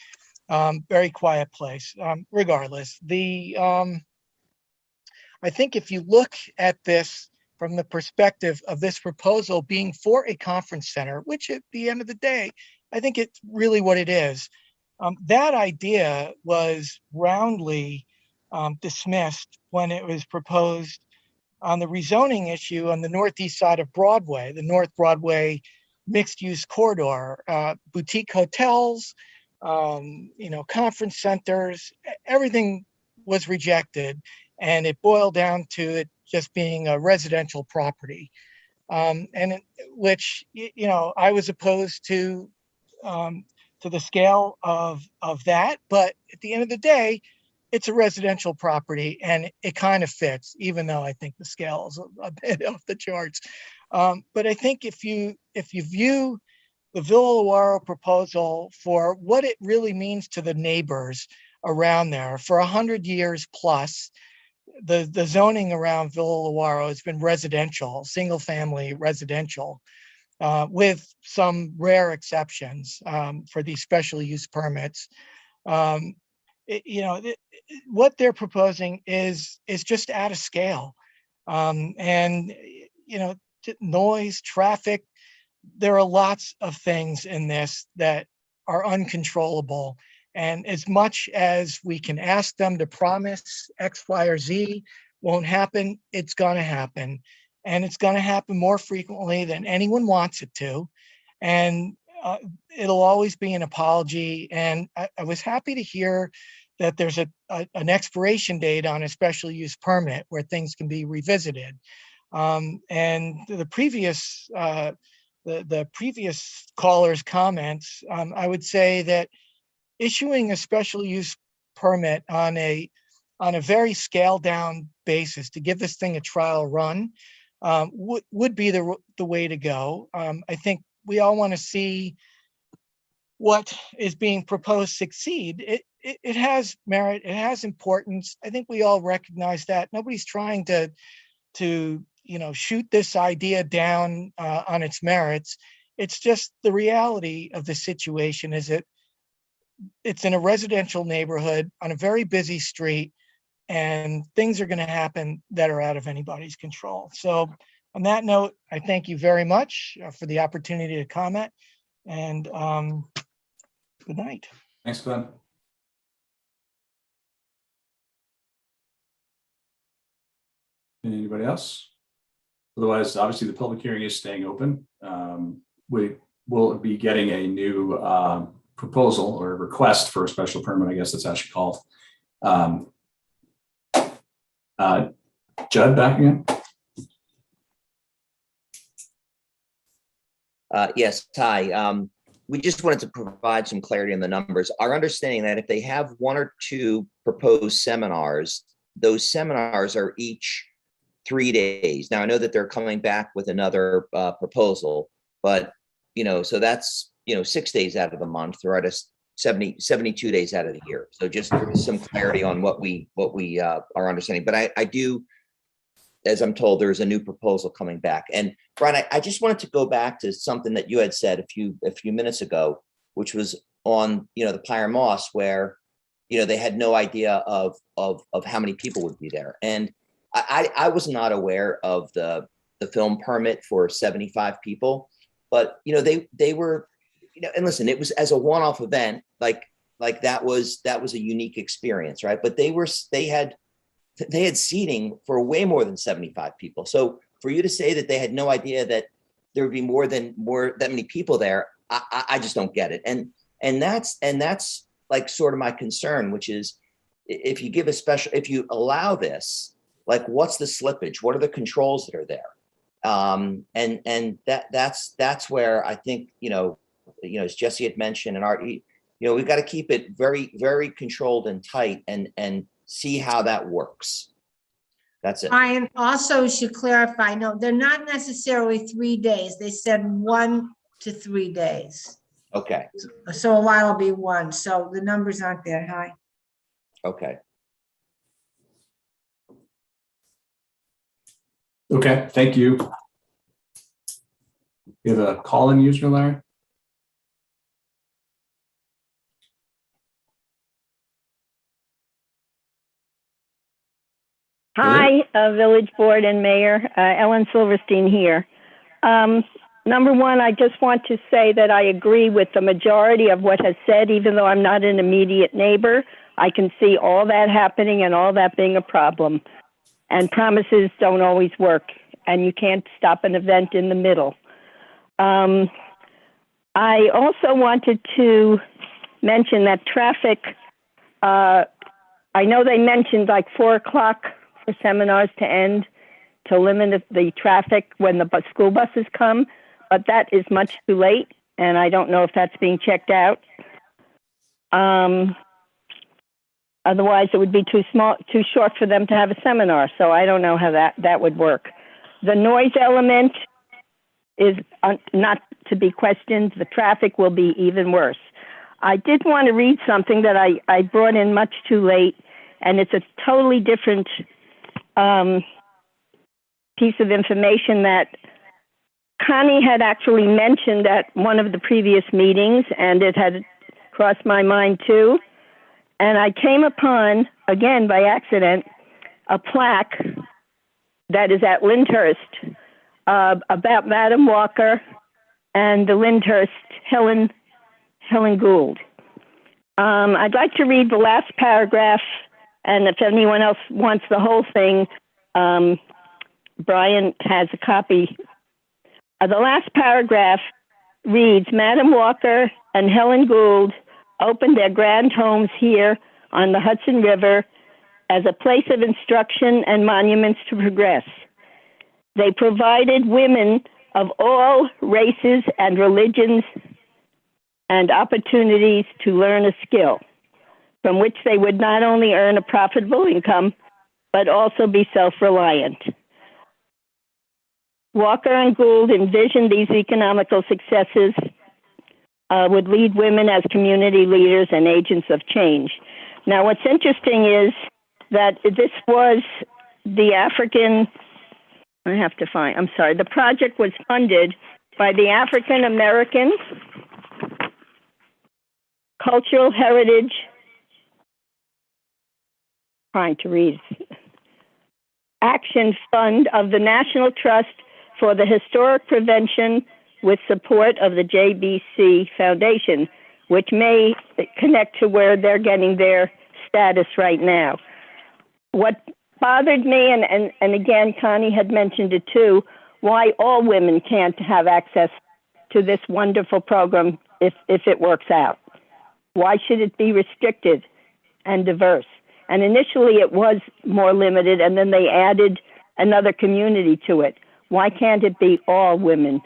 Very quiet place. Regardless, I think if you look at this from the perspective of this proposal being for a conference center, which at the end of the day, I think it's really what it is. That idea was roundly dismissed when it was proposed on the rezoning issue on the northeast side of Broadway, the North Broadway mixed-use corridor, boutique hotels, conference centers, everything was rejected, and it boiled down to it just being a residential property, which I was opposed to the scale of that, but at the end of the day, it's a residential property and it kind of fits, even though I think the scale is a bit off the charts. But I think if you view the Villa Lawaro proposal for what it really means to the neighbors around there, for 100 years plus, the zoning around Villa Lawaro has been residential, single family residential, with some rare exceptions for these special use permits. What they're proposing is just out of scale, and noise, traffic. There are lots of things in this that are uncontrollable. And as much as we can ask them to promise X, Y, or Z won't happen, it's going to happen. And it's going to happen more frequently than anyone wants it to. And it'll always be an apology. And I was happy to hear that there's an expiration date on a special use permit where things can be revisited. And the previous caller's comments, I would say that issuing a special use permit on a very scaled down basis to give this thing a trial run would be the way to go. I think we all want to see what is being proposed succeed. It has merit, it has importance. I think we all recognize that. Nobody's trying to shoot this idea down on its merits. It's just the reality of the situation is that it's in a residential neighborhood on a very busy street, and things are going to happen that are out of anybody's control. So on that note, I thank you very much for the opportunity to comment, and good night. Thanks, Glenn. Anybody else? Otherwise, obviously, the public hearing is staying open. We will be getting a new proposal or request for a special permit, I guess it's actually called. Judd, back again? Yes, hi. We just wanted to provide some clarity on the numbers. Our understanding that if they have 1 or 2 proposed seminars, those seminars are each 3 days. Now, I know that they're coming back with another proposal, but, so that's, 6 days out of the month, or at 72 days out of the year. So just some clarity on what we are understanding. But I do, as I'm told, there's a new proposal coming back. And Brian, I just wanted to go back to something that you had said a few minutes ago, which was on, the Pyre Moss, where, they had no idea of how many people would be there. And I was not aware of the film permit for 75 people, but, they were, and listen, it was as a one-off event, like that was a unique experience, right? But they had seating for way more than 75 people. So for you to say that they had no idea that there would be that many people there, I just don't get it. And that's like sort of my concern, which is if you allow this, like what's the slippage? What are the controls that are there? And that's where I think, as Jesse had mentioned, and Art, we've got to keep it very, very controlled and tight and see how that works. That's it. I also should clarify, no, they're not necessarily 3 days. They said 1 to 3 days. Okay. So a while will be 1. So the numbers aren't that high. Okay. Okay, thank you. You have a call-in user, Larry? Hi, Village Board and Mayor, Ellen Silverstein here. Number one, I just want to say that I agree with the majority of what has said, even though I'm not an immediate neighbor. I can see all that happening and all that being a problem. And promises don't always work, and you can't stop an event in the middle. I also wanted to mention that traffic, I know they mentioned like 4 o'clock for seminars to end, to limit the traffic when the school buses come, but that is much too late, and I don't know if that's being checked out. Otherwise, it would be too short for them to have a seminar, so I don't know how that would work. The noise element is not to be questioned. The traffic will be even worse. I did want to read something that I brought in much too late, and it's a totally different piece of information that Connie had actually mentioned at one of the previous meetings, and it had crossed my mind too. And I came upon, again by accident, a plaque that is at Lyndhurst about Madam Walker and the Lyndhurst Helen Gould. I'd like to read the last paragraph, and if anyone else wants the whole thing, Brian has a copy. The last paragraph reads, Madam Walker and Helen Gould opened their grand homes here on the Hudson River as a place of instruction and monuments to progress. They provided women of all races and religions and opportunities to learn a skill from which they would not only earn a profitable income, but also be self-reliant. Walker and Gould envisioned these economical successes would lead women as community leaders and agents of change. Now, what's interesting is that this was the the project was funded by the African American Cultural Heritage, Action Fund of the National Trust for the Historic Prevention with support of the JBC Foundation, which may connect to where they're getting their status right now. What bothered me, and again, Connie had mentioned it too, why all women can't have access to this wonderful program if it works out. Why should it be restricted and diverse? And initially it was more limited, and then they added another community to it. Why can't it be all women?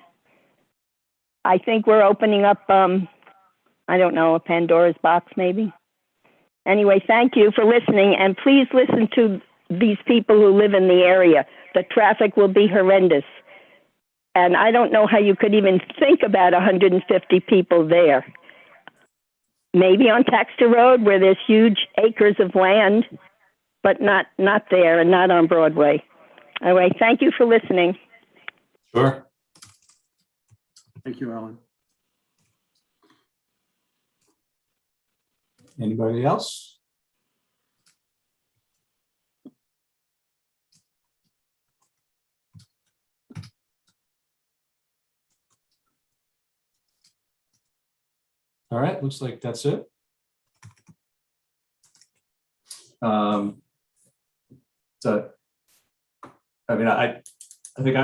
I think we're opening up, I don't know, a Pandora's box maybe. Anyway, thank you for listening, and please listen to these people who live in the area. The traffic will be horrendous. And I don't know how you could even think about 150 people there. Maybe on Taxter Road where there's huge acres of land, but not there and not on Broadway. All right, thank you for listening. Sure. Thank you, Ellen. Anybody else? All right, looks like that's it. So, I mean, I think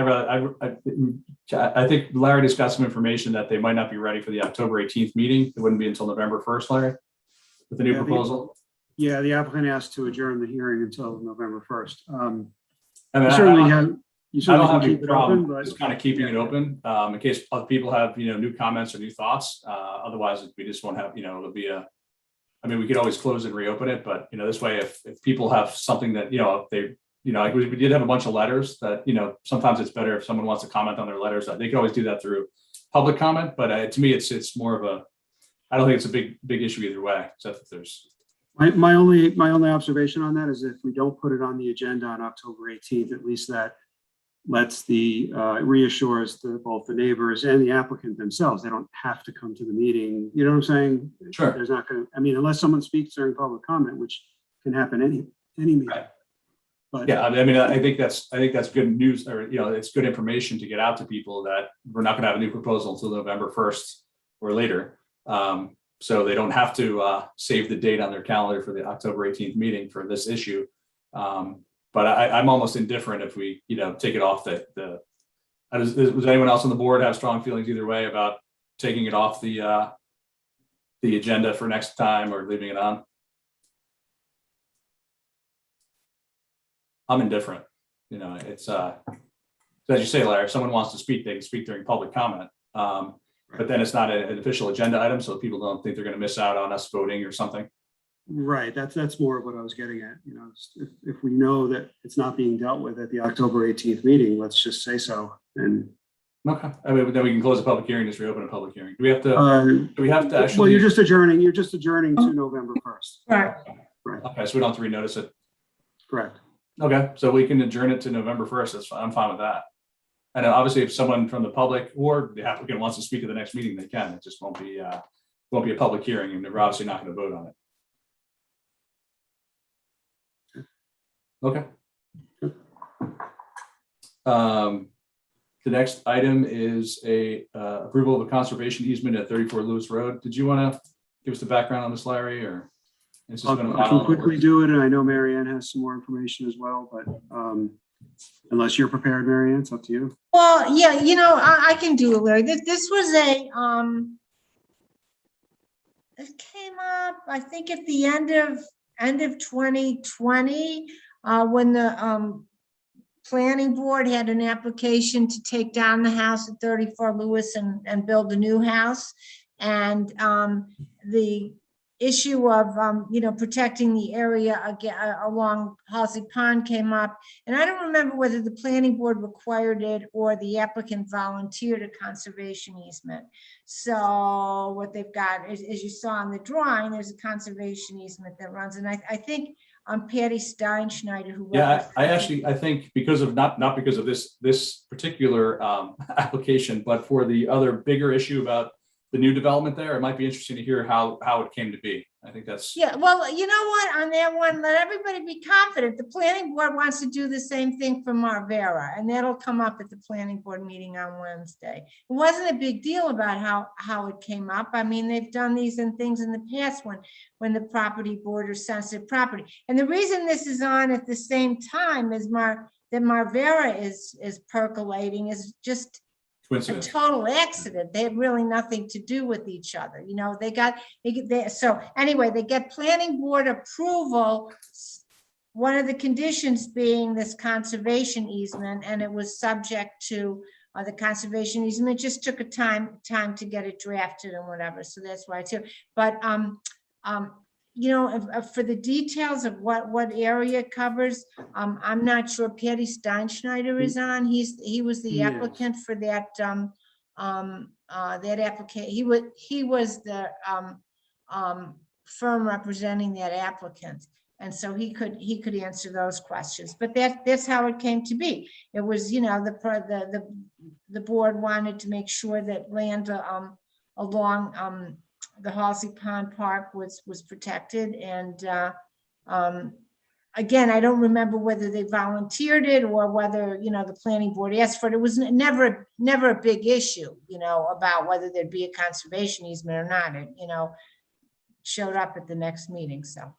Larry just got some information that they might not be ready for the October 18th meeting. It wouldn't be until November 1st, Larry, with the new proposal. Yeah, the applicant asked to adjourn the hearing until November 1st. I mean, You I certainly don't have can any keep it problem open, but just kind of keeping it open in case other people have, new comments or new thoughts. Otherwise, we just won't have, it'll be I mean, we could always close and reopen it, but this way, if people have something that, if they, like we did have a bunch of letters that, sometimes it's better if someone wants to comment on their letters, they can always do that through public comment. But to me, it's more of I don't think it's a big issue either way, except if there's. my only observation on that is if we don't put it on the agenda on October 18th, at least that lets reassures both the neighbors and the applicant themselves. They don't have to come to the meeting. You know what I'm saying? Sure. There's not going to, unless someone speaks during public comment, which can happen any meeting. Right. But Yeah, I mean, I think that's good news, or it's good information to get out to people that we're not going to have a new proposal until November 1st or later. So they don't have to save the date on their calendar for the October 18th meeting for this issue. But I'm almost indifferent if we, take it off does anyone else on the board have strong feelings either way about taking it off the agenda for next time or leaving it on? I'm indifferent. It's as you say, Larry, if someone wants to speak, they can speak during public comment. But then it's not an official agenda item, so people don't think they're going to miss out on us voting or something. right, that's more of what I was getting at. If we know that it's not being dealt with at the October 18th meeting, let's just say so. And Okay. I mean, then we can close the public hearing, just reopen a public hearing. Do we have to actually? Well, you're just adjourning to November 1st. Right. Right. Okay, so we don't have to renotice it. Correct. Okay, so we can adjourn it to November 1st. That's fine. I'm fine with that. And obviously, if someone from the public or the applicant wants to speak at the next meeting, they can. It just won't be a public hearing, and we're obviously not going to vote on it. Okay. The next item is a approval of a conservation easement at 34 Lewis Road. Did you want to give us the background on this, Larry, or? I can quickly do it, and I know Marianne has some more information as well, but unless you're prepared, Marianne, it's up to you. Well, yeah, I can do it, Larry. This was it came up, I think, at the end of 2020, when the planning board had an application to take down the house at 34 Lewis and build a new house. And the issue of, protecting the area along Halsey Pond came up. And I don't remember whether the planning board required it or the applicant volunteered a conservation easement. So what they've got is, as you saw in the drawing, there's a conservation easement that runs. And I think Patty Steinschneider, who I think because of not because of this particular application, but for the other bigger issue about new development there. It might be interesting to hear how it came to be. I think that's. Yeah, well, you know what, on that one, let everybody be confident. The planning board wants to do the same thing for Marvera, and that'll come up at the planning board meeting on Wednesday. It wasn't a big deal about how it came up. I mean, they've done these and things in the past when the property borders sensitive property. And the reason this is on at the same time as that Marvera is percolating is just a Coincidence. total accident. They had really nothing to do with each other. You know, so anyway, they get planning board approval. One of the conditions being this conservation easement, and it was subject to the conservation easement. Just took a time to get it drafted and whatever. So that's why it's here. But you know, for the details of what area it covers, I'm not sure. Patty Steinschneider is on. He was the Yes. applicant for that that application. He was the firm representing that applicant, and so he could answer those questions. But that's how it came to be. It was, you know, the board wanted to make sure that land along the Halsey Pond Park was protected. And again, I don't remember whether they volunteered it or whether, you know, the planning board asked for it. It was never a big issue, you know, about whether there'd be a conservation easement or not. It, you know, showed up at the next meeting. So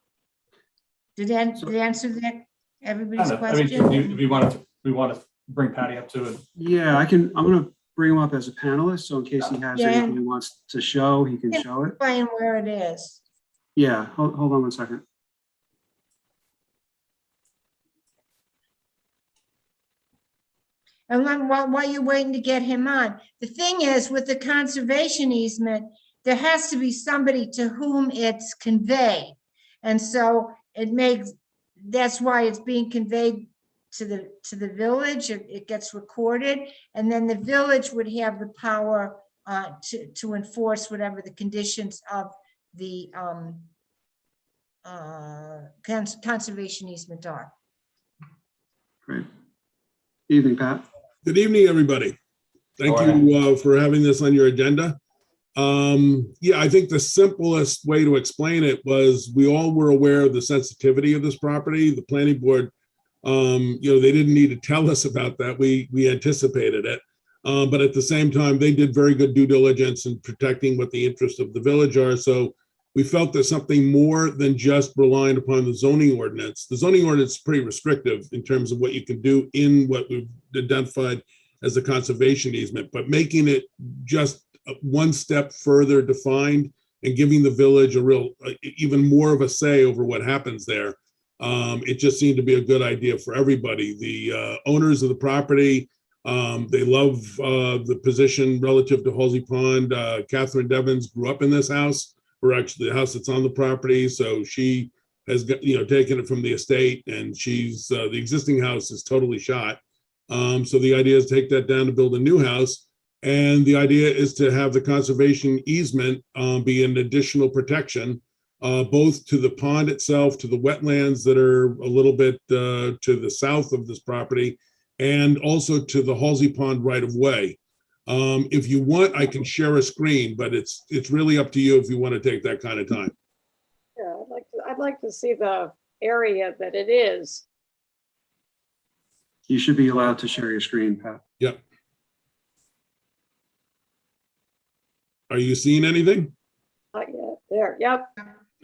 did it answer that everybody's question? I mean, we want to bring Patty up to it. Yeah, I'm going to bring him up as a panelist. So in case he has anything he wants to show, he can show it. Explain where it is. Yeah, hold on 1 second. And then while you're waiting to get him on, the thing is with the conservation easement, there has to be somebody to whom it's conveyed. And so that's why it's being conveyed to the village. It gets recorded, and then the village would have the power to enforce whatever the conditions of the conservation easement are. Great. Evening, Pat. Good evening, everybody. Thank you for having this on your agenda. Yeah, I think the simplest way to explain it was we all were aware of the sensitivity of this property. The planning board, you know, they didn't need to tell us about that. We anticipated it. But at the same time, they did very good due diligence in protecting what the interests of the village are. So we felt there's something more than just relying upon the zoning ordinance. The zoning ordinance is pretty restrictive in terms of what you can do in what we've identified as a conservation easement, but making it just one step further defined and giving the village a real, even more of a say over what happens there. It just seemed to be a good idea for everybody. The owners of the property, they love the position relative to Halsey Pond. Catherine Devens grew up in this house, or actually the house that's on the property. So she has got, you know, taken it from the estate, and she's the existing house is totally shot. So the idea is to take that down to build a new house. And the idea is to have the conservation easement be an additional protection, both to the pond itself, to the wetlands that are a little bit to the south of this property, and also to the Halsey Pond right of way. If you want, I can share a screen, but it's really up to you if you want to take that kind of time. Yeah, I'd like to see the area that it is. You should be allowed to share your screen, Pat. Yep. Are you seeing anything? Not yet. There, yep.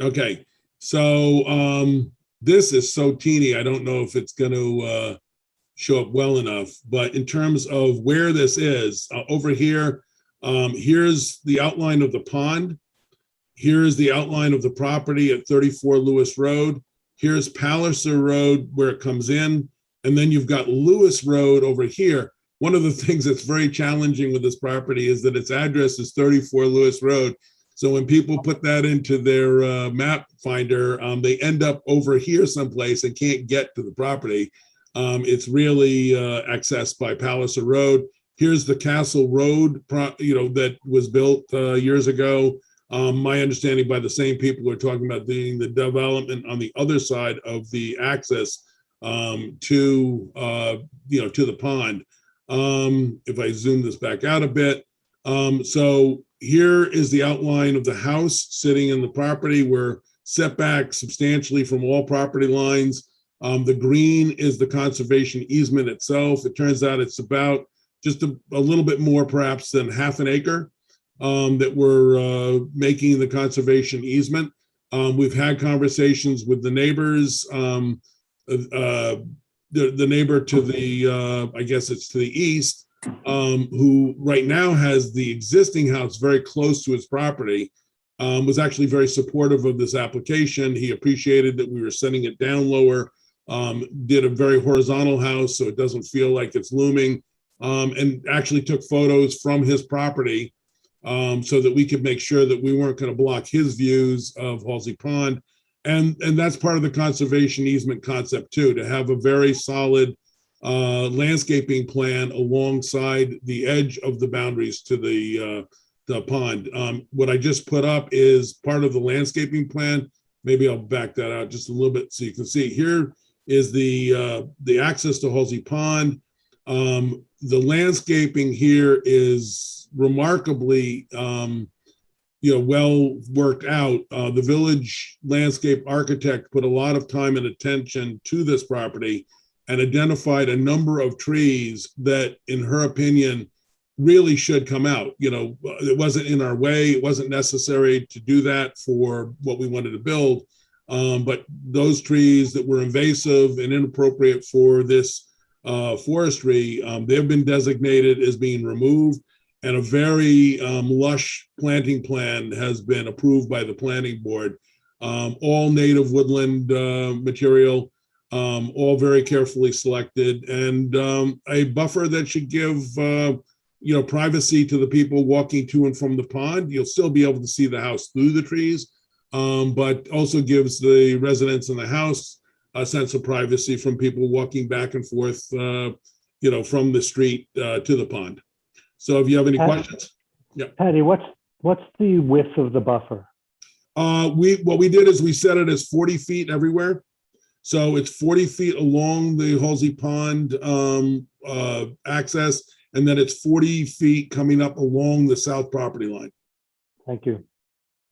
Okay, so this is so teeny, I don't know if it's going to show up well enough, but in terms of where this is, over here, here's the outline of the pond. Here's the outline of the property at 34 Lewis Road. Here's Palliser Road where it comes in. And then you've got Lewis Road over here. One of the things that's very challenging with this property is that its address is 34 Lewis Road. So when people put that into their map finder, they end up over here someplace and can't get to the property. It's really accessed by Palliser Road. Here's the Castle Road, that was built years ago. My understanding by the same people who are talking about doing the development on the other side of the access to the pond. If I zoom this back out a bit, so here is the outline of the house sitting in the property. We're set back substantially from all property lines. The green is the conservation easement itself. It turns out it's about just a little bit more perhaps than half an acre that we're making the conservation easement. We've had conversations with the neighbors. The neighbor to the, I guess it's to the east, who right now has the existing house very close to his property, was actually very supportive of this application. He appreciated that we were sending it down lower, did a very horizontal house so it doesn't feel like it's looming, and actually took photos from his property so that we could make sure that we weren't going to block his views of Halsey Pond. And that's part of the conservation easement concept too, to have a very solid landscaping plan alongside the edge of the boundaries to the pond. What I just put up is part of the landscaping plan. Maybe I'll back that out just a little bit so you can see. Here is the access to Halsey Pond. The landscaping here is remarkably well worked out. The village landscape architect put a lot of time and attention to this property and identified a number of trees that, in her opinion, really should come out. It wasn't in our way. It wasn't necessary to do that for what we wanted to build. But those trees that were invasive and inappropriate for this forestry, they've been designated as being removed. And a very lush planting plan has been approved by the planning board. All native woodland material, all very carefully selected, and a buffer that should give privacy to the people walking to and from the pond. You'll still be able to see the house through the trees, but also gives the residents in the house a sense of privacy from people walking back and forth, from the street to the pond. So if you have any questions. Yeah. Patty, what's the width of the buffer? What we did is we set it as 40 feet everywhere. So it's 40 feet along the Halsey Pond access, and then it's 40 feet coming up along the south property line. Thank you.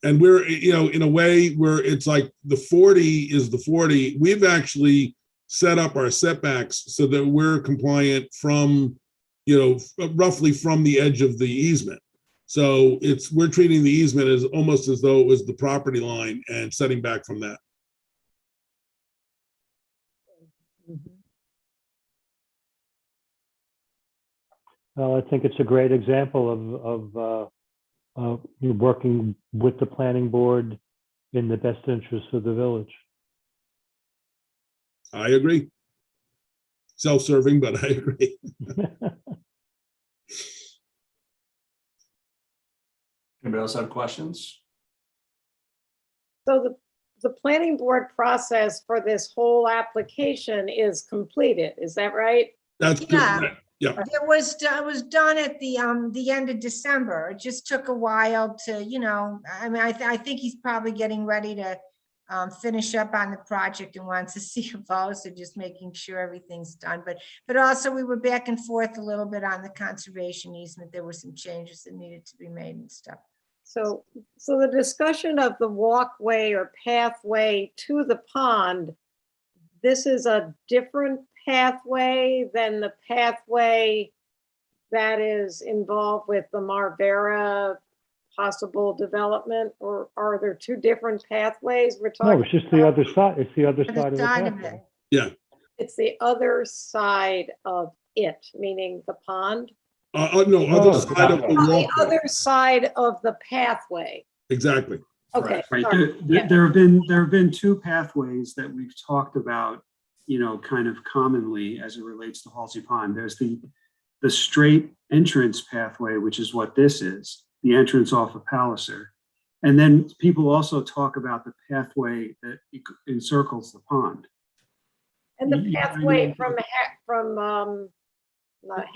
And we're, in a way where it's like the 40 is the 40. We've actually set up our setbacks so that we're compliant from, roughly from the edge of the easement. So we're treating the easement as almost as though it was the property line and setting back from that. Well, I think it's a great example of you working with the planning board in the best interest of the village. I agree. Self-serving, but I agree. Anybody else have questions? So the planning board process for this whole application is completed, is that right? That's Yeah. good. Yeah. It was done at the end of December. It just took a while to, I think he's probably getting ready to finish up on the project and wants to see a vote, so just making sure everything's done. But also we were back and forth a little bit on the conservation easement. There were some changes that needed to be made and stuff. So the discussion of the walkway or pathway to the pond, this is a different pathway than the pathway that is involved with the Marvera possible development, or are there two different pathways we're talking? No, it's just the other side. It's the other side of the side of pathway. Yeah. It's the other side of it, meaning the pond? No, other side of the The walkway. other side of the pathway. Exactly. Okay. Right. sorry. There have been two pathways that we've talked about, kind of commonly as it relates to Halsey Pond. There's the straight entrance pathway, which is what this is, the entrance off of Palliser. And then people also talk about the pathway that encircles the pond. And the Yeah, I pathway mean- from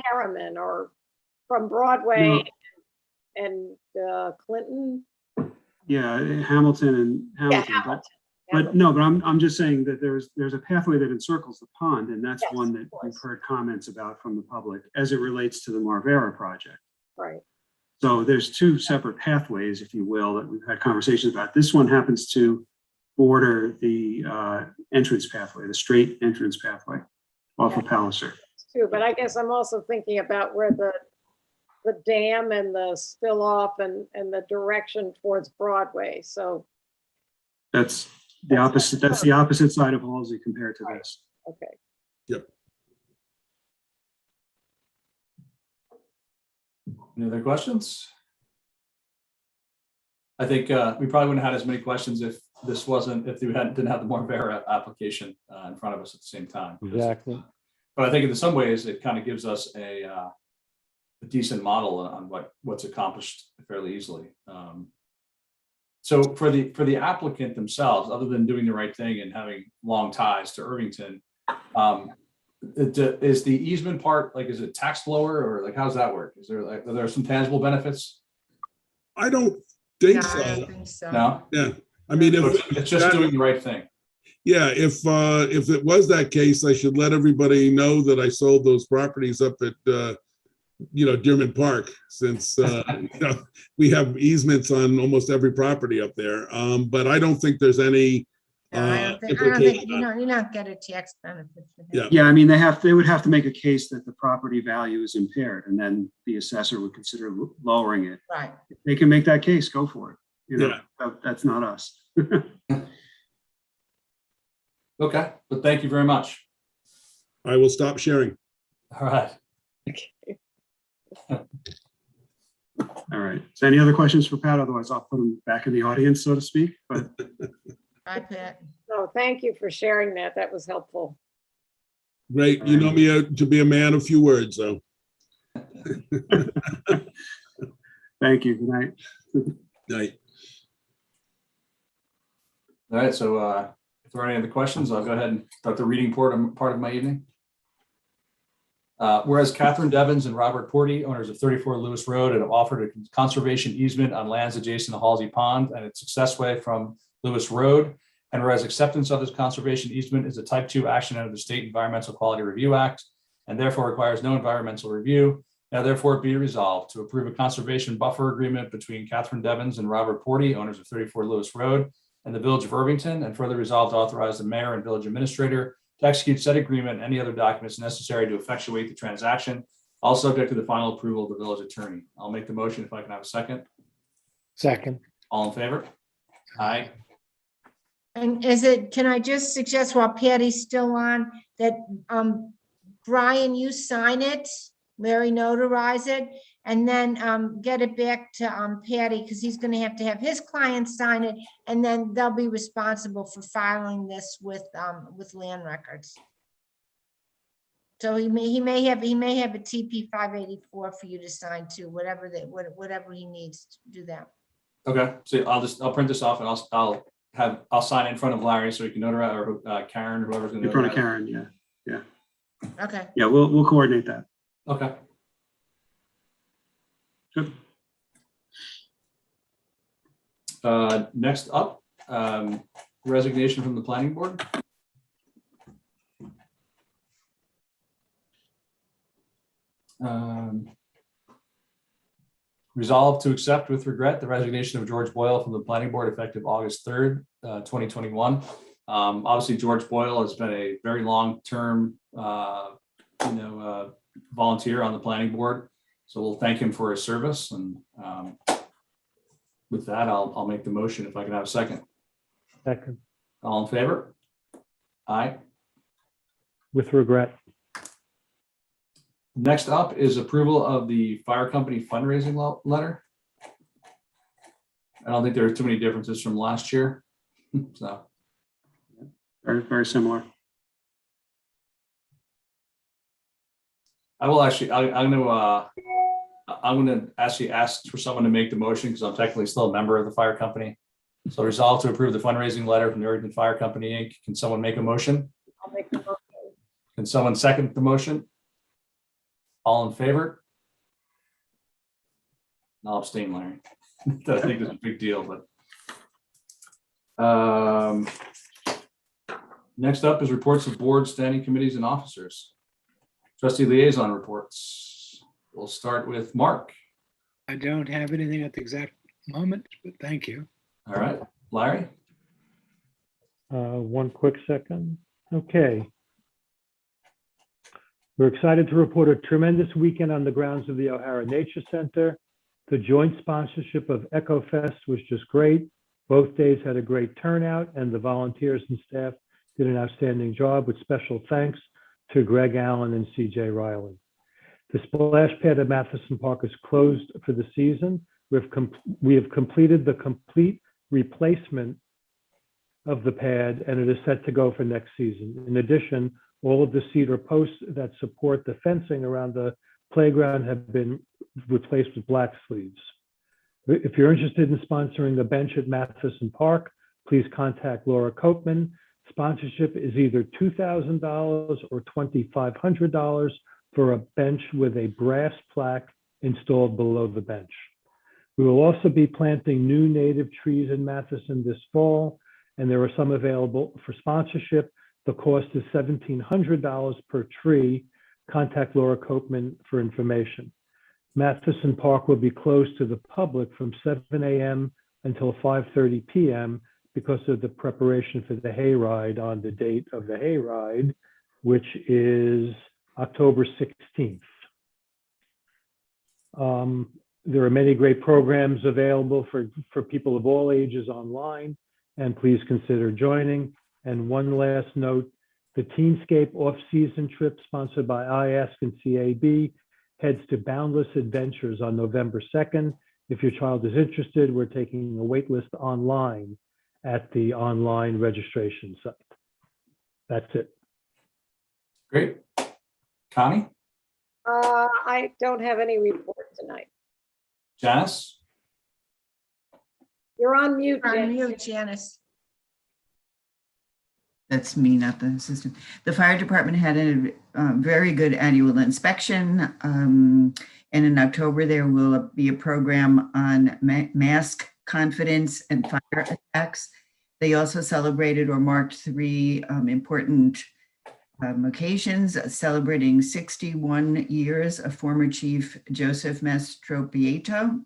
Harriman or from Broadway and Clinton. Yeah, Hamilton and Yeah, Hamilton. Hamilton. But no, but I'm just saying that there's a pathway that encircles the pond, and that's Yes, one of that we've course. heard comments about from the public as it relates to the Marvera project. Right. So there's two separate pathways, if you will, that we've had conversations about. This one happens to border the entrance pathway, the straight entrance pathway off of Palliser. Too, but I guess I'm also thinking about where the dam and the spill off and the direction towards Broadway. So That's the opposite. That's the opposite side of Halsey compared to this. okay. Yep. Any other questions? I think we probably wouldn't have had as many questions if this wasn't, if we didn't have the Morvera application in front of us at the same time. Exactly. But I think in some ways, it kind of gives us a decent model on what's accomplished fairly easily. So for the applicant themselves, other than doing the right thing and having long ties to Irvington, is the easement part, like, is it tax lower, or like, how's that work? Is there like, are there some tangible benefits? I don't think No, I so. don't think so. No, Yeah, I mean, So if it's just doing the right thing. yeah, if it was that case, I should let everybody know that I sold those properties up at Dearman Park, since we have easements on almost every property up there. But I don't think there's any No, I don't think implication you on- know, you're not get a tax benefit for that. Yeah. Yeah, I mean, they would have to make a case that the property value is impaired, and then the assessor would consider lowering it. Right. If they can make that case, go for it. Yeah. That's not us. Okay, but thank you very much. I will stop sharing. All right. All right. So any other questions for Pat? Otherwise, I'll put him back in the audience, so to speak. But Bye, Pat. So thank you for sharing that. That was helpful. Great. You know me to be a man of few words, so. thank you. Good night. Night. All right, so if there are any other questions, I'll go ahead and start the reading part of my evening. Whereas Catherine Devens and Robert Porty, owners of 34 Lewis Road, have offered a conservation easement on lands adjacent to Halsey Pond and its accessway from Lewis Road. And whereas acceptance of this conservation easement is a type 2 action under the State Environmental Quality Review Act and therefore requires no environmental review, now therefore be resolved to approve a conservation buffer agreement between Catherine Devens and Robert Porty, owners of 34 Lewis Road, and the Village of Irvington, and further resolved to authorize the mayor and village administrator to execute said agreement and any other documents necessary to effectuate the transaction, all subject to the final approval of the village attorney. I'll make the motion if I can have a second. Second. All in favor? Aye. And can I just suggest while Patty's still on, that Brian, you sign it, Larry notarize it, and then get it back to Patty, because he's gonna have to have his client sign it, and then they'll be responsible for filing this with land records. So he may have a TP 584 for you to sign too, whatever he needs to do that. Okay, so I'll print this off and I'll sign in front of Larry so he can notarize, or Karen, whoever's gonna In front of notarize. Karen, yeah. Okay. Yeah, we'll coordinate that. Okay. Good. Next up, resignation from the planning board. Resolved to accept with regret the resignation of George Boyle from the planning board effective August 3rd, 2021. Obviously, George Boyle has been a very long-term volunteer on the planning board. So we'll thank him for his service. And with that, I'll make the motion if I can have a second. Second. All in favor? Aye. With regret. Next up is approval of the fire company fundraising letter. I don't think there are too many differences from last year. So Very, very similar. I will actually, I'm going to actually ask for someone to make the motion because I'm technically still a member of the fire company. So resolve to approve the fundraising letter from the Irvington Fire Company, Inc. Can someone make a motion? I'll make the motion. Can someone second the motion? All in favor? I'll abstain, Larry. I think it's a big deal, but next up is reports of boards, standing committees, and officers. Trustee liaison reports. We'll start with Mark. I don't have anything at the exact moment, but thank you. All right, Larry? One quick second. Okay. We're excited to report a tremendous weekend on the grounds of the O'Hara Nature Center. The joint sponsorship of EcoFest was just great. Both days had a great turnout, and the volunteers and staff did an outstanding job, with special thanks to Greg Allen and CJ Riley. The splash pad at Matheson Park is closed for the season. We have completed the complete replacement of the pad, and it is set to go for next season. In addition, all of the cedar posts that support the fencing around the playground have been replaced with black sleeves. If you're interested in sponsoring the bench at Matheson Park, please contact Laura Copeman. Sponsorship is either $2,000 or $2,500 for a bench with a brass plaque installed below the bench. We will also be planting new native trees in Matheson this fall, and there are some available for sponsorship. The cost is $1,700 per tree. Contact Laura Copeman for information. Matheson Park will be closed to the public from 7 a.m. until 5:30 p.m. because of the preparation for the hayride on the date of the hayride, which is October 16th. There are many great programs available for people of all ages online, and please consider joining. And one last note, the Teenscape off-season trip sponsored by IASC and CAB heads to Boundless Adventures on November 2nd. If your child is interested, we're taking a wait list online at the online registration site. That's it. Great. Connie? I don't have any report tonight. Janice? You're on mute, On Jen. mute, Janice. That's me, not the assistant. The fire department had a very good annual inspection. And in October, there will be a program on mask confidence and fire attacks. They also celebrated or marked 3 important occasions, celebrating 61 years of former Chief Joseph Mastropietro.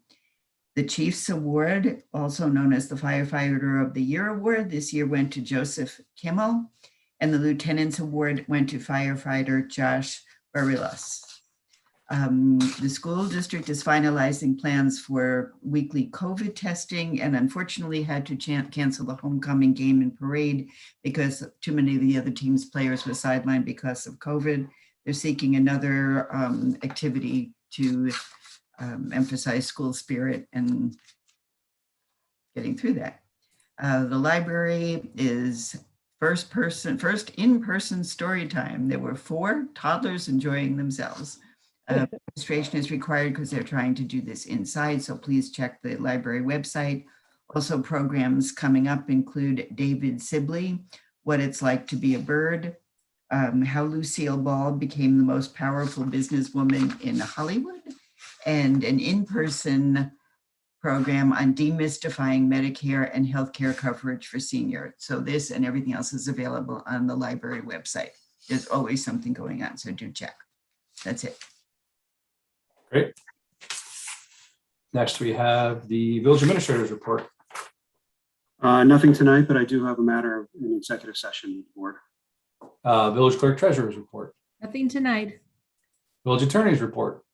The Chief's Award, also known as the Firefighter of the Year Award, this year went to Joseph Kimmel, and the Lieutenant's Award went to firefighter Josh Barilas. The school district is finalizing plans for weekly COVID testing, and unfortunately had to cancel the homecoming game and parade because too many of the other team's players were sidelined because of COVID. They're seeking another activity to emphasize school spirit and getting through that. The library is first in-person story time. There were 4 toddlers enjoying themselves. Registration is required because they're trying to do this inside, so please check the library website. Also, programs coming up include David Sibley, What It's Like to Be a Bird, How Lucille Ball Became the Most Powerful Businesswoman in Hollywood, and an in-person program on demystifying Medicare and healthcare coverage for seniors. So this and everything else is available on the library website. There's always something going on, so do check. That's it. Great. Next, we have the village administrator's report. Nothing tonight, but I do have a matter in executive session board. Village clerk treasurer's report. Nothing tonight. Village attorney's report.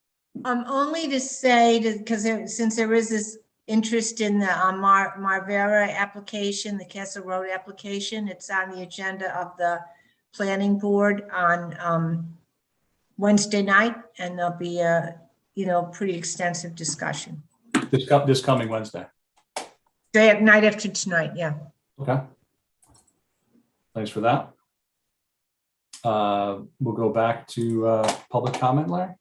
Only to say, because since there is this interest in the Marvera application, the Castle Road application, it's on the agenda of the planning board on Wednesday night, and there'll be a pretty extensive discussion. This coming Wednesday. Night after tonight, yeah. Okay. Thanks for that. We'll go back to public comment, Larry.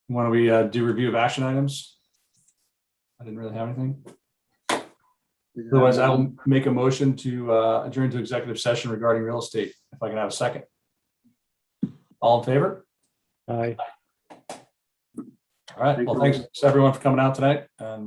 Why don't we do review of action items? I didn't really have anything. Otherwise, I'll make a motion to adjourn to executive session regarding real estate. If I can have a second. All in favor? Aye. All right. Well, thanks everyone for coming out tonight.